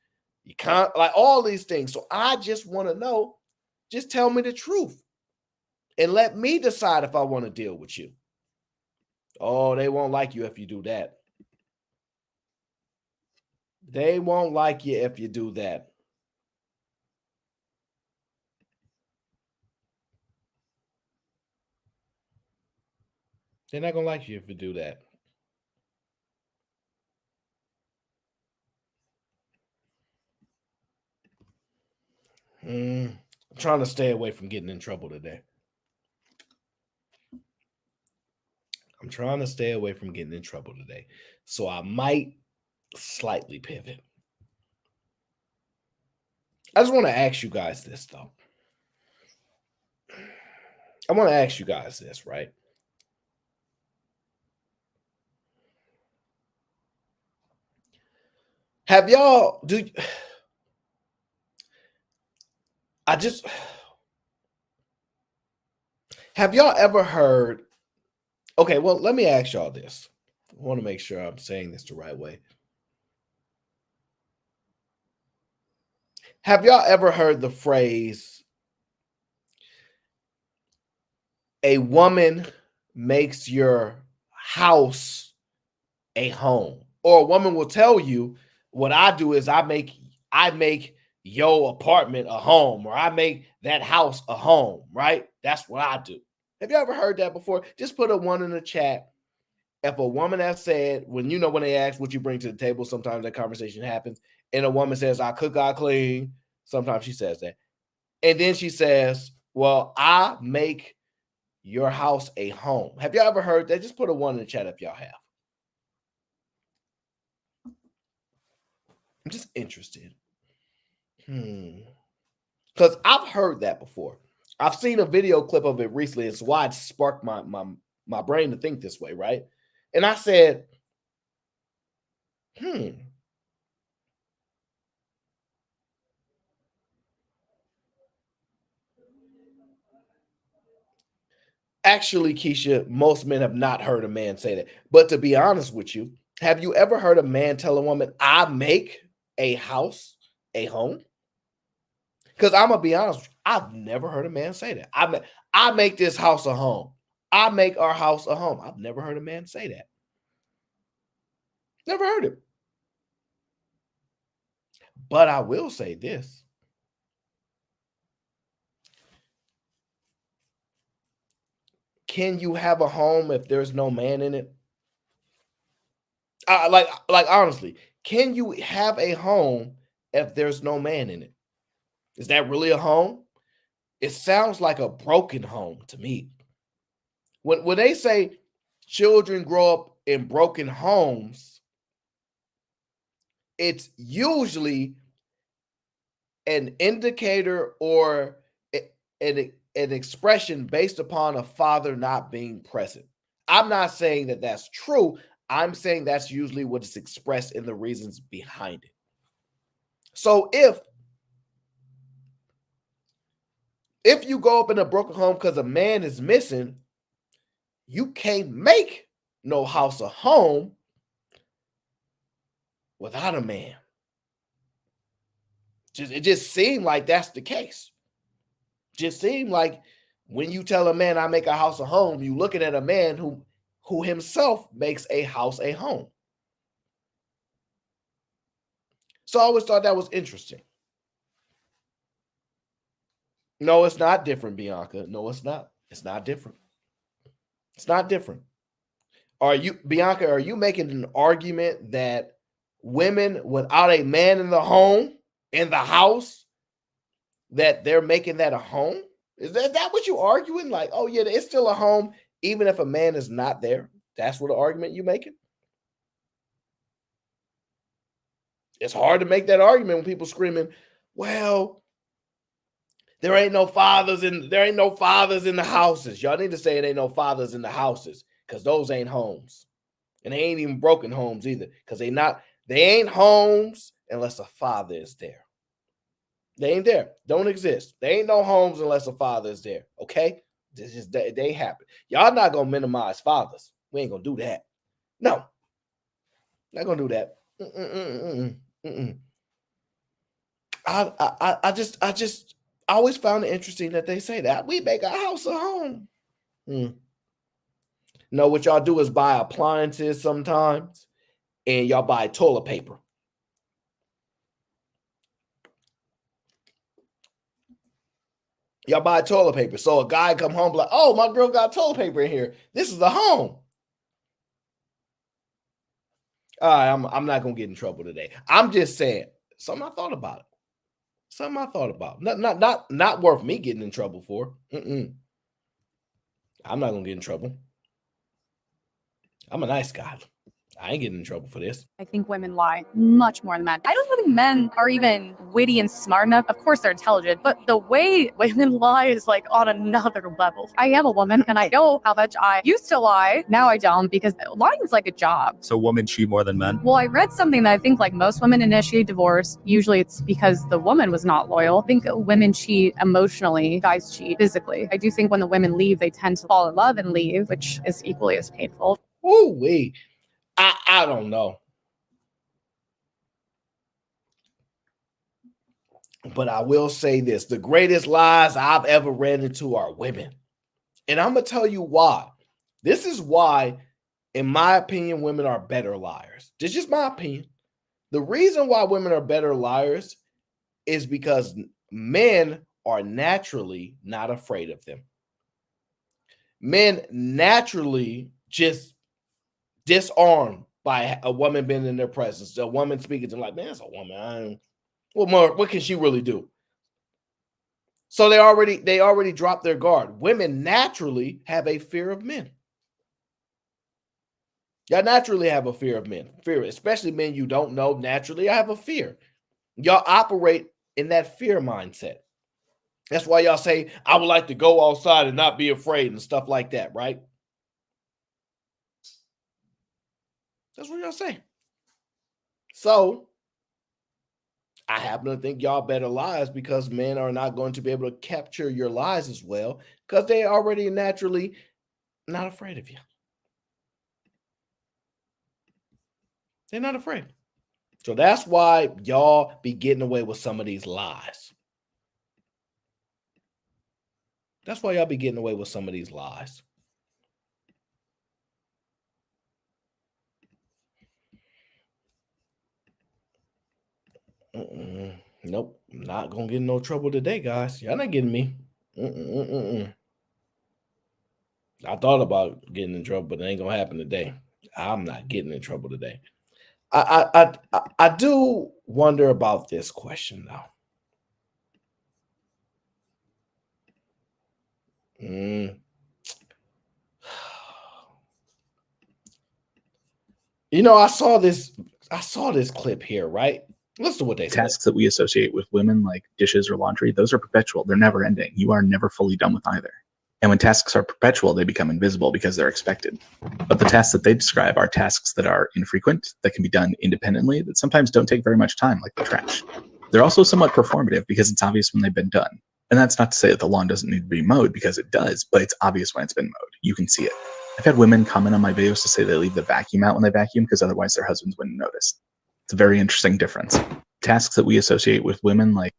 like all these things. So I just want to know, just tell me the truth and let me decide if I want to deal with you. Oh, they won't like you if you do that. They won't like you if you do that. They're not gonna like you if you do that. I'm trying to stay away from getting in trouble today. I'm trying to stay away from getting in trouble today. So I might slightly pivot. I just want to ask you guys this, though. I want to ask you guys this, right? Have y'all have y'all ever heard? Okay, well, let me ask y'all this. I want to make sure I'm saying this the right way. Have y'all ever heard the phrase, a woman makes your house a home? Or a woman will tell you, what I do is I make your apartment a home, or I make that house a home, right? That's what I do. Have you ever heard that before? Just put a 1 in the chat. If a woman has said, when they ask what you bring to the table, sometimes that conversation happens, and a woman says, I cook, I clean. Sometimes she says that. And then she says, well, I make your house a home. Have you ever heard that? Just put a 1 in the chat if y'all have. I'm just interested. Because I've heard that before. I've seen a video clip of it recently. It's why it sparked my brain to think this way, right? And I said, Actually, Keisha, most men have not heard a man say that. But to be honest with you, have you ever heard a man tell a woman, I make a house a home? Because I'm going to be honest with you, I've never heard a man say that. I make this house a home. I make our house a home. I've never heard a man say that. Never heard it. But I will say this. Can you have a home if there's no man in it? Like honestly, can you have a home if there's no man in it? Is that really a home? It sounds like a broken home to me. When they say children grow up in broken homes, it's usually an indicator or an expression based upon a father not being present. I'm not saying that that's true. I'm saying that's usually what is expressed in the reasons behind it. So if you go up in a broken home because a man is missing, you can't make no house a home without a man. It just seemed like that's the case. Just seemed like when you tell a man I make a house a home, you looking at a man who himself makes a house a home. So I always thought that was interesting. No, it's not different, Bianca. No, it's not. It's not different. It's not different. Bianca, are you making an argument that women without a man in the home, in the house, that they're making that a home? Is that what you're arguing? Like, oh yeah, it's still a home, even if a man is not there. That's what the argument you're making? It's hard to make that argument when people screaming, well, there ain't no fathers in the houses. Y'all need to say it ain't no fathers in the houses, because those ain't homes. And they ain't even broken homes either, because they ain't homes unless a father is there. They ain't there. Don't exist. They ain't no homes unless a father is there. Okay? This is they happen. Y'all not gonna minimize fathers. We ain't gonna do that. No. Not gonna do that. I always found it interesting that they say that we make our house a home. No, what y'all do is buy appliances sometimes, and y'all buy toilet paper. Y'all buy toilet paper. So a guy come home like, oh, my girl got toilet paper in here. This is a home. All right, I'm not gonna get in trouble today. I'm just saying something I thought about it. Something I thought about. Not worth me getting in trouble for. I'm not gonna get in trouble. I'm a nice guy. I ain't getting in trouble for this. I think women lie much more than men. I don't think men are even witty and smart enough. Of course, they're intelligent, but the way women lie is like on another level. I am a woman and I know how much I used to lie. Now I don't, because lying is like a job. So women cheat more than men? Well, I read something that I think like most women initiate divorce. Usually it's because the woman was not loyal. I think women cheat emotionally, guys cheat physically. I do think when the women leave, they tend to fall in love and leave, which is equally as painful. Ooh, wait. I don't know. But I will say this. The greatest lies I've ever ran into are women. And I'm going to tell you why. This is why, in my opinion, women are better liars. This is just my opinion. The reason why women are better liars is because men are naturally not afraid of them. Men naturally just disarmed by a woman being in their presence. A woman speaking to them like, man, it's a woman. What can she really do? So they already dropped their guard. Women naturally have a fear of men. Y'all naturally have a fear of men. Fear, especially men you don't know. Naturally, I have a fear. Y'all operate in that fear mindset. That's why y'all say, I would like to go outside and not be afraid and stuff like that, right? That's what y'all say. So I happen to think y'all better lies because men are not going to be able to capture your lies as well because they already naturally not afraid of you. They're not afraid. So that's why y'all be getting away with some of these lies. That's why y'all be getting away with some of these lies. Nope, not gonna get in no trouble today, guys. Y'all not getting me. I thought about getting in trouble, but it ain't gonna happen today. I'm not getting in trouble today. I do wonder about this question though. You know, I saw this clip here, right? Listen to what they say. Tasks that we associate with women, like dishes or laundry, those are perpetual. They're never ending. You are never fully done with either. And when tasks are perpetual, they become invisible because they're expected. But the tasks that they describe are tasks that are infrequent, that can be done independently, that sometimes don't take very much time, like the trash. They're also somewhat performative because it's obvious when they've been done. And that's not to say that the lawn doesn't need to be mowed, because it does, but it's obvious when it's been mowed. You can see it. I've had women comment on my videos to say they leave the vacuum out when they vacuum because otherwise their husbands wouldn't notice. It's a very interesting difference. Tasks that we associate with women, like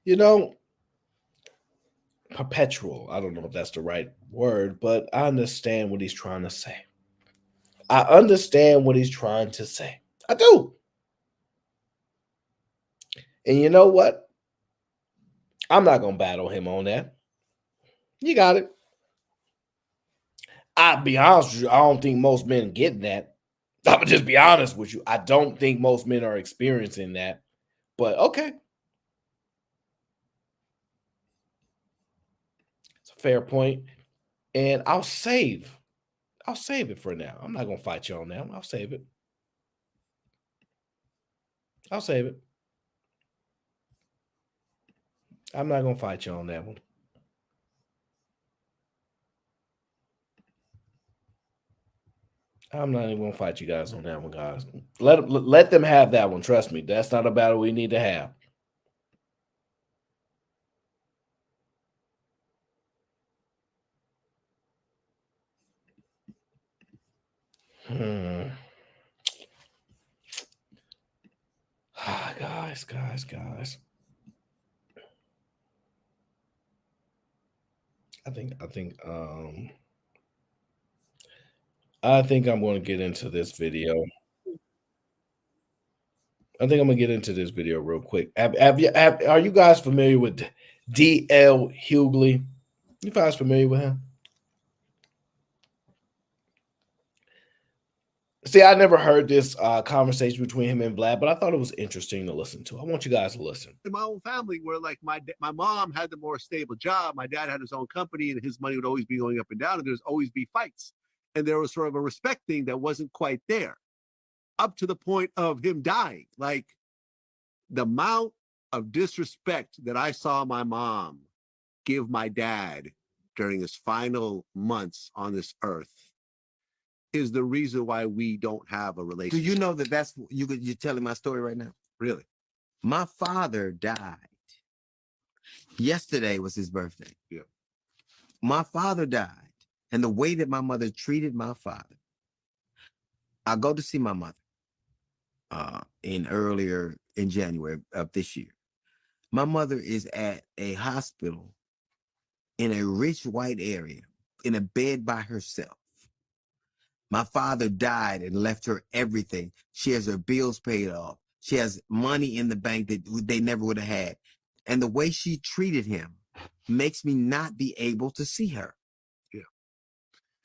You know, perpetual. I don't know if that's the right word, but I understand what he's trying to say. I understand what he's trying to say. I do. And you know what? I'm not going to battle him on that. You got it. I'll be honest with you. I don't think most men get that. I'm going to just be honest with you. I don't think most men are experiencing that. But okay. It's a fair point. And I'll save it for now. I'm not going to fight you on that. I'll save it. I'll save it. I'm not going to fight you on that one. I'm not even going to fight you guys on that one, guys. Let them have that one. Trust me. That's not a battle we need to have. Guys. I think I'm going to get into this video. I think I'm gonna get into this video real quick. Are you guys familiar with D.L. Hughley? You guys familiar with him? See, I never heard this conversation between him and Vlad, but I thought it was interesting to listen to. I want you guys to listen. In my own family, where like my mom had the more stable job, my dad had his own company, and his money would always be going up and down, and there's always be fights, and there was sort of a respect thing that wasn't quite there, up to the point of him dying. Like the amount of disrespect that I saw my mom give my dad during his final months on this earth is the reason why we don't have a relationship. Do you know that that's you're telling my story right now? Really? My father died. Yesterday was his birthday. Yeah. My father died. And the way that my mother treated my father, I go to see my mother earlier in January of this year. My mother is at a hospital in a rich white area in a bed by herself. My father died and left her everything. She has her bills paid off. She has money in the bank that they never would have had. And the way she treated him makes me not be able to see her. Yeah.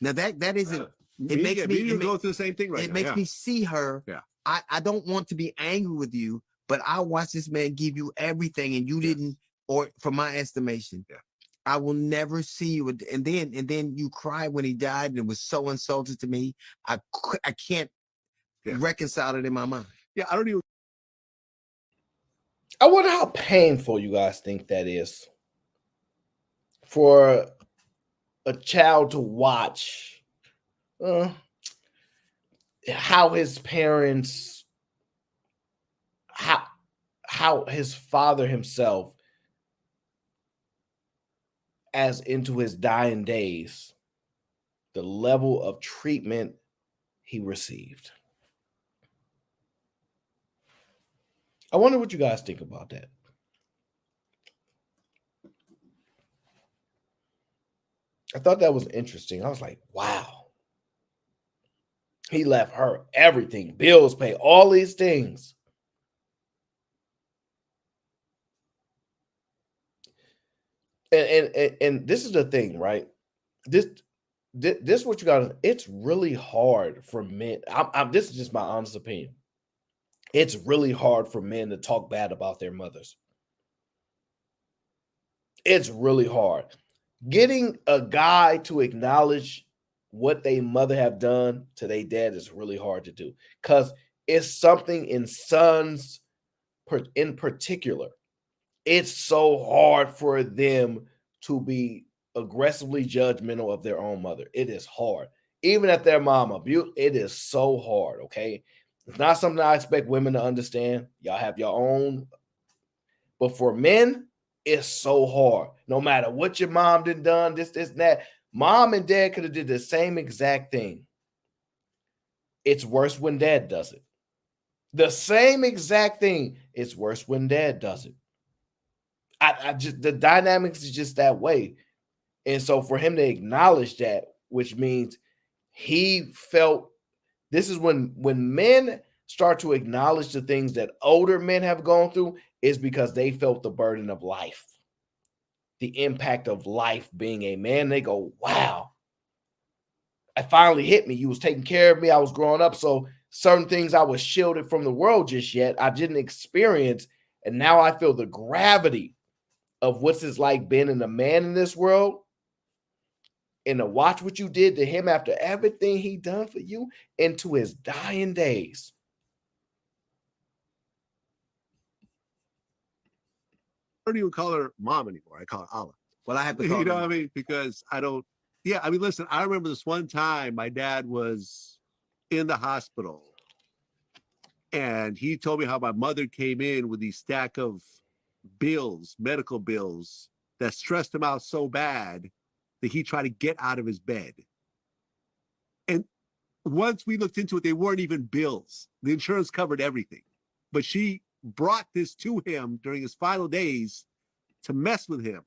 Now that isn't, it makes me go through the same thing right now. It makes me see her. Yeah. I don't want to be angry with you, but I watched this man give you everything and you didn't, or from my estimation, I will never see you. And then you cried when he died and it was so insulting to me. I can't reconcile it in my mind. Yeah, I don't even. I wonder how painful you guys think that is for a child to watch how his parents, how his father himself, as into his dying days, the level of treatment he received. I wonder what you guys think about that. I thought that was interesting. I was like, wow. He left her everything, bills paid, all these things. And this is the thing, right? This what you got. It's really hard for men. This is just my honest opinion. It's really hard for men to talk bad about their mothers. It's really hard. Getting a guy to acknowledge what they mother have done to their dad is really hard to do, because it's something in sons in particular. It's so hard for them to be aggressively judgmental of their own mother. It is hard. Even at their mom abuse, it is so hard, okay? It's not something I expect women to understand. Y'all have your own. But for men, it's so hard. No matter what your mom done, this, that. Mom and dad could have did the same exact thing. It's worse when dad does it. The same exact thing. It's worse when dad does it. I just, the dynamics is just that way. And so for him to acknowledge that, which means he felt, this is when men start to acknowledge the things that older men have gone through, is because they felt the burden of life, the impact of life being a man. They go, wow, it finally hit me. You was taking care of me. I was growing up. So certain things I was shielded from the world just yet, I didn't experience. And now I feel the gravity of what's it's like being a man in this world, and to watch what you did to him after everything he done for you into his dying days. I don't even call her mom anymore. I call her Allah. Well, I have to call you know her what I mean? Because I don't, yeah, I mean, listen, I remember this one time my dad was in the hospital and he told me how my mother came in with these stack of bills, medical bills, that stressed him out so bad that he tried to get out of his bed. And once we looked into it, they weren't even bills. The insurance covered everything. But she brought this to him during his final days to mess with him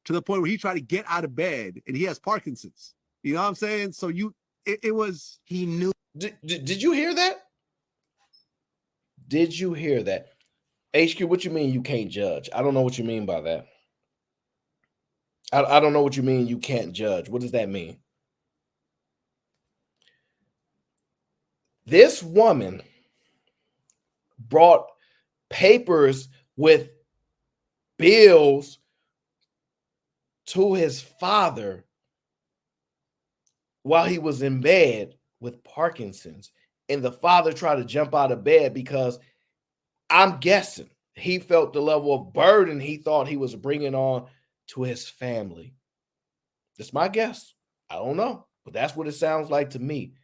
to the point where he tried to get out of bed, and he has Parkinson's. You know what I'm saying? So it was, he knew. Did you hear that? Did you hear that? HQ, what you mean you can't judge? I don't know what you mean by that. I don't know what you mean you can't judge. What does that mean? This woman brought papers with bills to his father while he was in bed with Parkinson's. And the father tried to jump out of bed because I'm guessing he felt the level of burden he thought he was bringing on to his family. That's my guess. I don't know, but that's what it sounds like to me.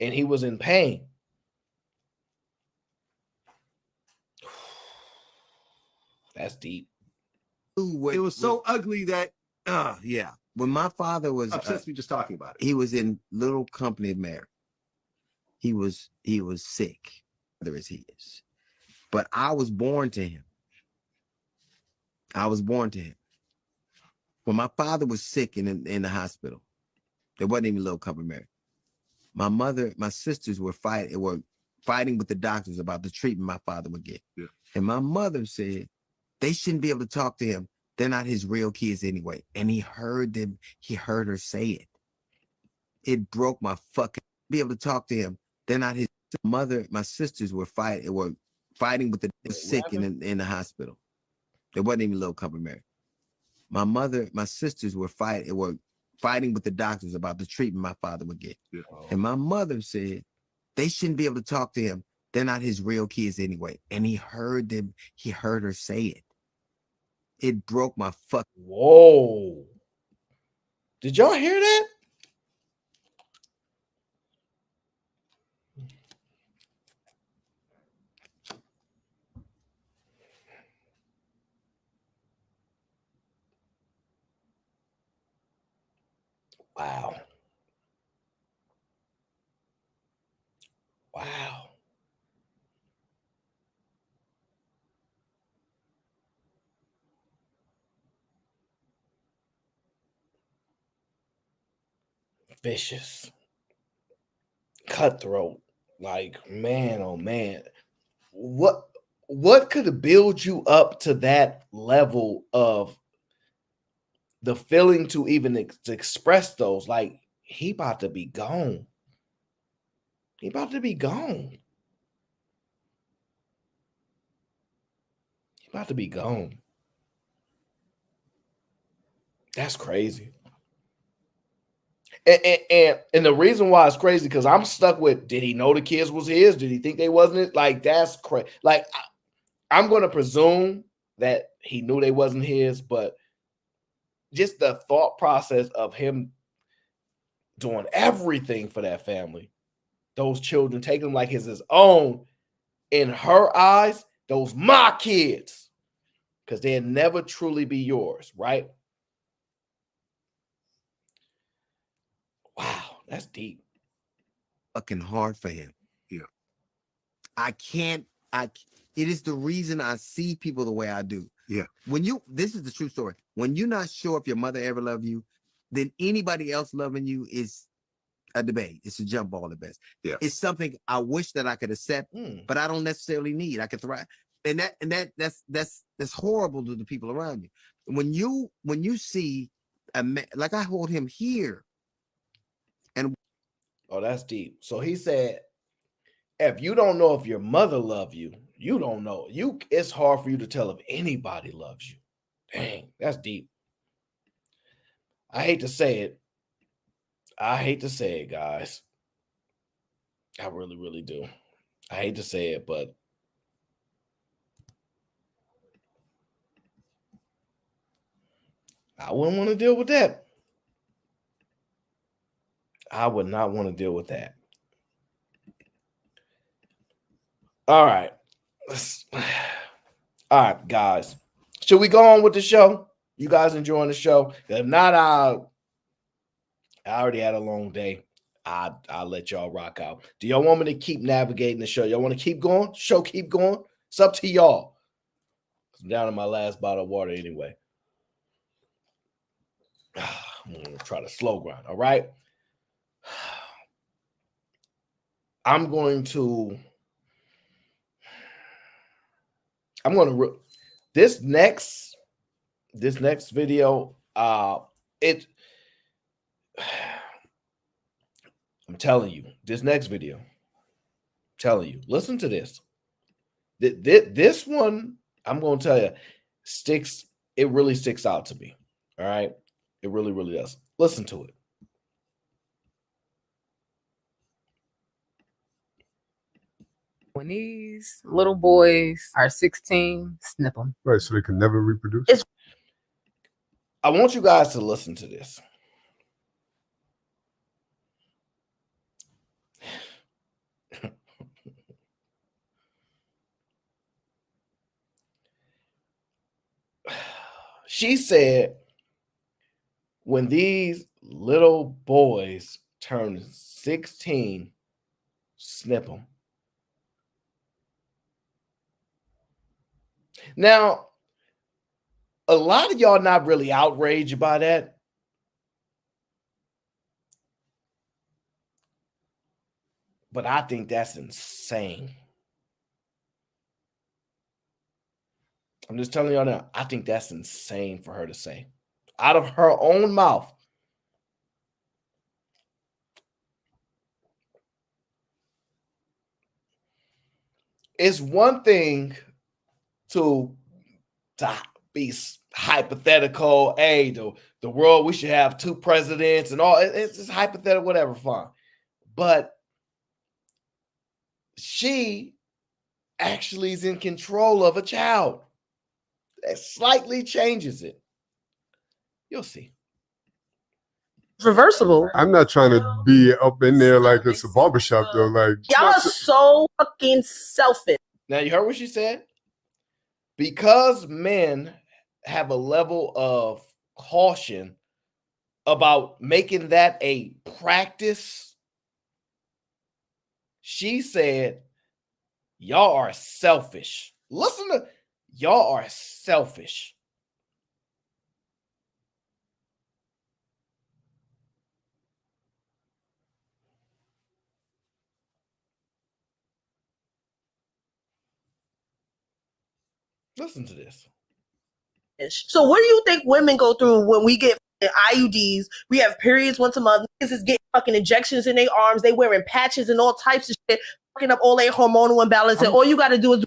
And he was in pain. That's deep. it was so ugly that, yeah. When my father was upsets me just talking about it. He was in little company of Mary. He was sick. There as he is. But I was born to him. I was born to him. When my father was sick in the hospital, there wasn't even little company of Mary. My mother, my sisters were fighting with the doctors about the treatment my father would get. Yeah. And my mother said they shouldn't be able to talk to him. They're not his real kids anyway. And he heard her say it. It broke my fucking, be able to talk to him. They're not his mother. My sisters were fighting with the sick in the hospital. There wasn't even little company of Mary. My mother, my sisters were fighting with the doctors about the treatment my father would get. Yeah. And my mother said they shouldn't be able to talk to him. They're not his real kids anyway. And he heard her say it. It broke my fuck. Whoa. Did y'all hear that? Wow. Wow. Vicious. Cutthroat. Like, man, oh man. What could build you up to that level of the feeling to even express those? Like, he about to be gone. He about to be gone. He about to be gone. That's crazy. And the reason why it's crazy, because I'm stuck with, did he know the kids was his? Did he think they wasn't it? Like, that's crazy. Like, I'm going to presume that he knew they wasn't his, but just the thought process of him doing everything for that family, those children, taking them like his own, in her eyes, those my kids, because they'll never truly be yours, right? Wow, that's deep. Fucking hard for him. Yeah. It is the reason I see people the way I do. Yeah. This is the true story. When you're not sure if your mother ever loved you, then anybody else loving you is a debate. It's a jump ball at best. Yeah. It's something I wish that I could accept, but I don't necessarily need. I could thrive. And that's horrible to the people around you. When you see a man, like I hold him here. And oh, that's deep. So he said, if you don't know if your mother loves you, you don't know. It's hard for you to tell if anybody loves you. Dang, that's deep. I hate to say it. I hate to say it, guys. I really, really do. I hate to say it, but I wouldn't want to deal with that. I would not want to deal with that. All right. All right, guys. Should we go on with the show? You guys enjoying the show? If not, I already had a long day. I'll let y'all rock out. Do y'all want me to keep navigating the show? Y'all want to keep going? Show keep going? It's up to y'all. I'm down to my last bottle of water anyway. I'm going to try to slow grind, all right? I'm going to this next video, I'm telling you, this next video, I'm telling you, listen to this. This one, I'm going to tell you, it really sticks out to me, all right? It really, really does. Listen to it. When these little boys are 16, snip them. Right, so they can never reproduce. I want you guys to listen to this. She said, when these little boys turn 16, snip them. Now, a lot of y'all not really outraged by that. But I think that's insane. I'm just telling y'all now, I think that's insane for her to say. Out of her own mouth. It's one thing to be hypothetical. Hey, the world, we should have 2 presidents and all. It's just hypothetical, whatever, fine. But she actually is in control of a child. That slightly changes it. You'll see. Reversible. I'm not trying to be up in there like it's a barbershop though. Like Y'all are so fucking selfish. Now you heard what she said? Because men have a level of caution about making that a practice, she said, y'all are selfish. Listen to, y'all are selfish. Listen to this. So what do you think women go through when we get IUDs? We have periods once a month. Niggas is getting fucking injections in their arms. They wearing patches and all types of shit, fucking up all their hormonal imbalance. And all you got to do is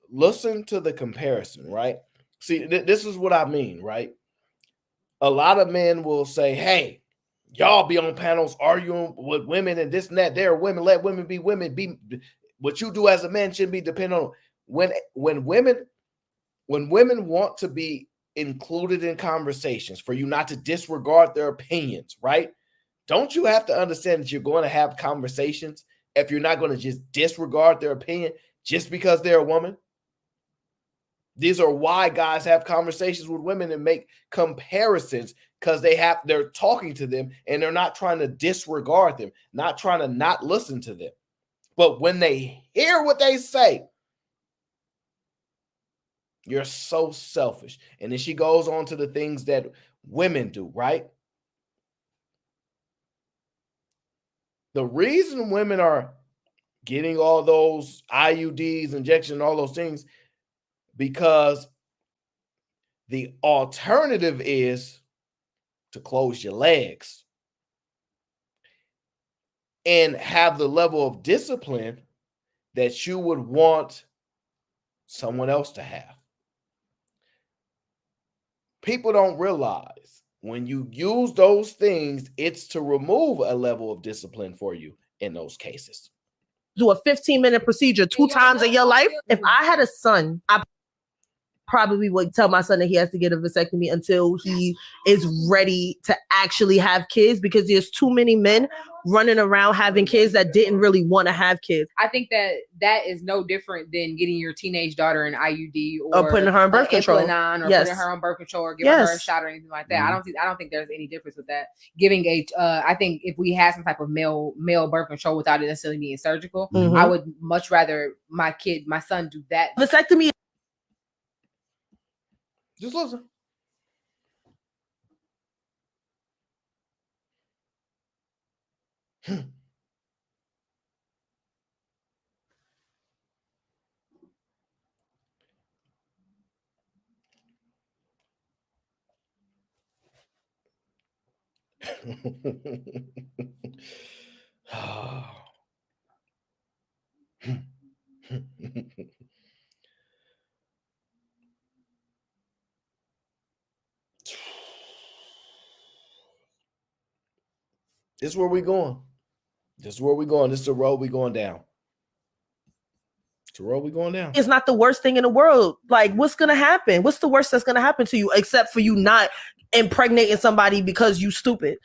listen to the comparison, right? See, this is what I mean, right? A lot of men will say, hey, y'all be on panels arguing with women and this and that. They're women. Let women be women. Be what you do as a man shouldn't be dependent on. When women want to be included in conversations, for you not to disregard their opinions, right? Don't you have to understand that you're going to have conversations if you're not going to just disregard their opinion just because they're a woman? These are why guys have conversations with women and make comparisons, because they're talking to them and they're not trying to disregard them, not trying to not listen to them. But when they hear what they say, you're so selfish. And then she goes on to the things that women do, right? The reason women are getting all those IUDs, injections, all those things, because the alternative is to close your legs and have the level of discipline that you would want someone else to have. People don't realize when you use those things, it's to remove a level of discipline for you in those cases. do a 15-minute procedure 2 times in your life. If I had a son, probably would tell my son that he has to get a vasectomy until he is ready to actually have kids, because there's too many men running around having kids that didn't really want to have kids. I think that is no different than getting your teenage daughter an IUD or putting her on birth control. Implanon, or Yes. putting her on birth control or giving her a shot or anything like that. I don't think there's any difference with that. Giving I think if we had some type of male birth control without it necessarily being surgical, I would much rather my son do that. Vasectomy. Just listen. This is where we going. This is where we going. This is the road we going down. It's the road we going down. It's not the worst thing in the world. Like, what's gonna happen? What's the worst that's gonna happen to you, except for you not impregnating somebody because you stupid?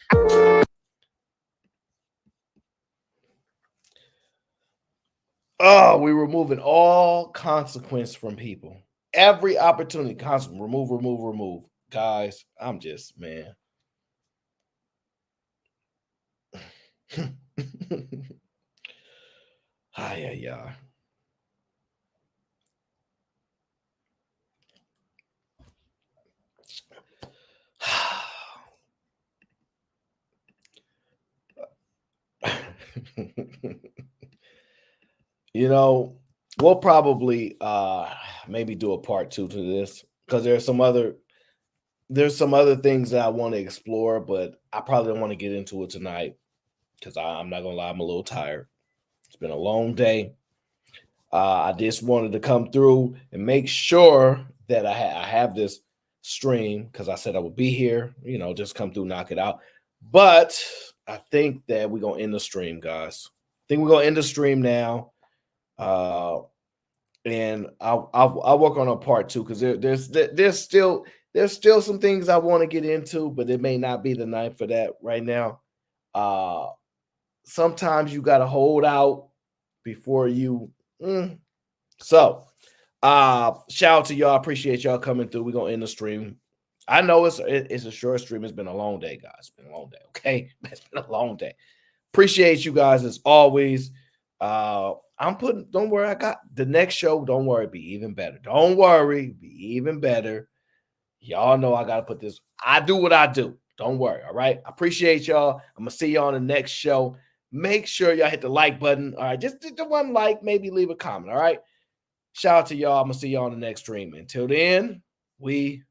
Oh, we're removing all consequence from people. Every opportunity, remove. Guys, I'm just, man. Yeah. You know, we'll probably maybe do a part 2 to this, because there's some other things that I want to explore, but I probably don't want to get into it tonight, because I'm not gonna lie, I'm a little tired. It's been a long day. I just wanted to come through and make sure that I have this stream, because I said I would be here, just come through, knock it out. But I think that we're gonna end the stream, guys. I think we're gonna end the stream now. And I'll work on a part 2, because there's still some things I want to get into, but it may not be the night for that right now. Sometimes you got to hold out before you. So, shout out to y'all. Appreciate y'all coming through. We're gonna end the stream. I know it's a short stream. It's been a long day, guys. It's been a long day. Okay, it's been a long day. Appreciate you guys as always. Don't worry, I got the next show. Don't worry, be even better. Don't worry, be even better. Y'all know I gotta put this. I do what I do. Don't worry. All right. I appreciate y'all. I'm gonna see y'all on the next show. Make sure y'all hit the like button. All right, just the one like, maybe leave a comment. All right. Shout out to y'all. I'm gonna see y'all on the next stream. Until then, we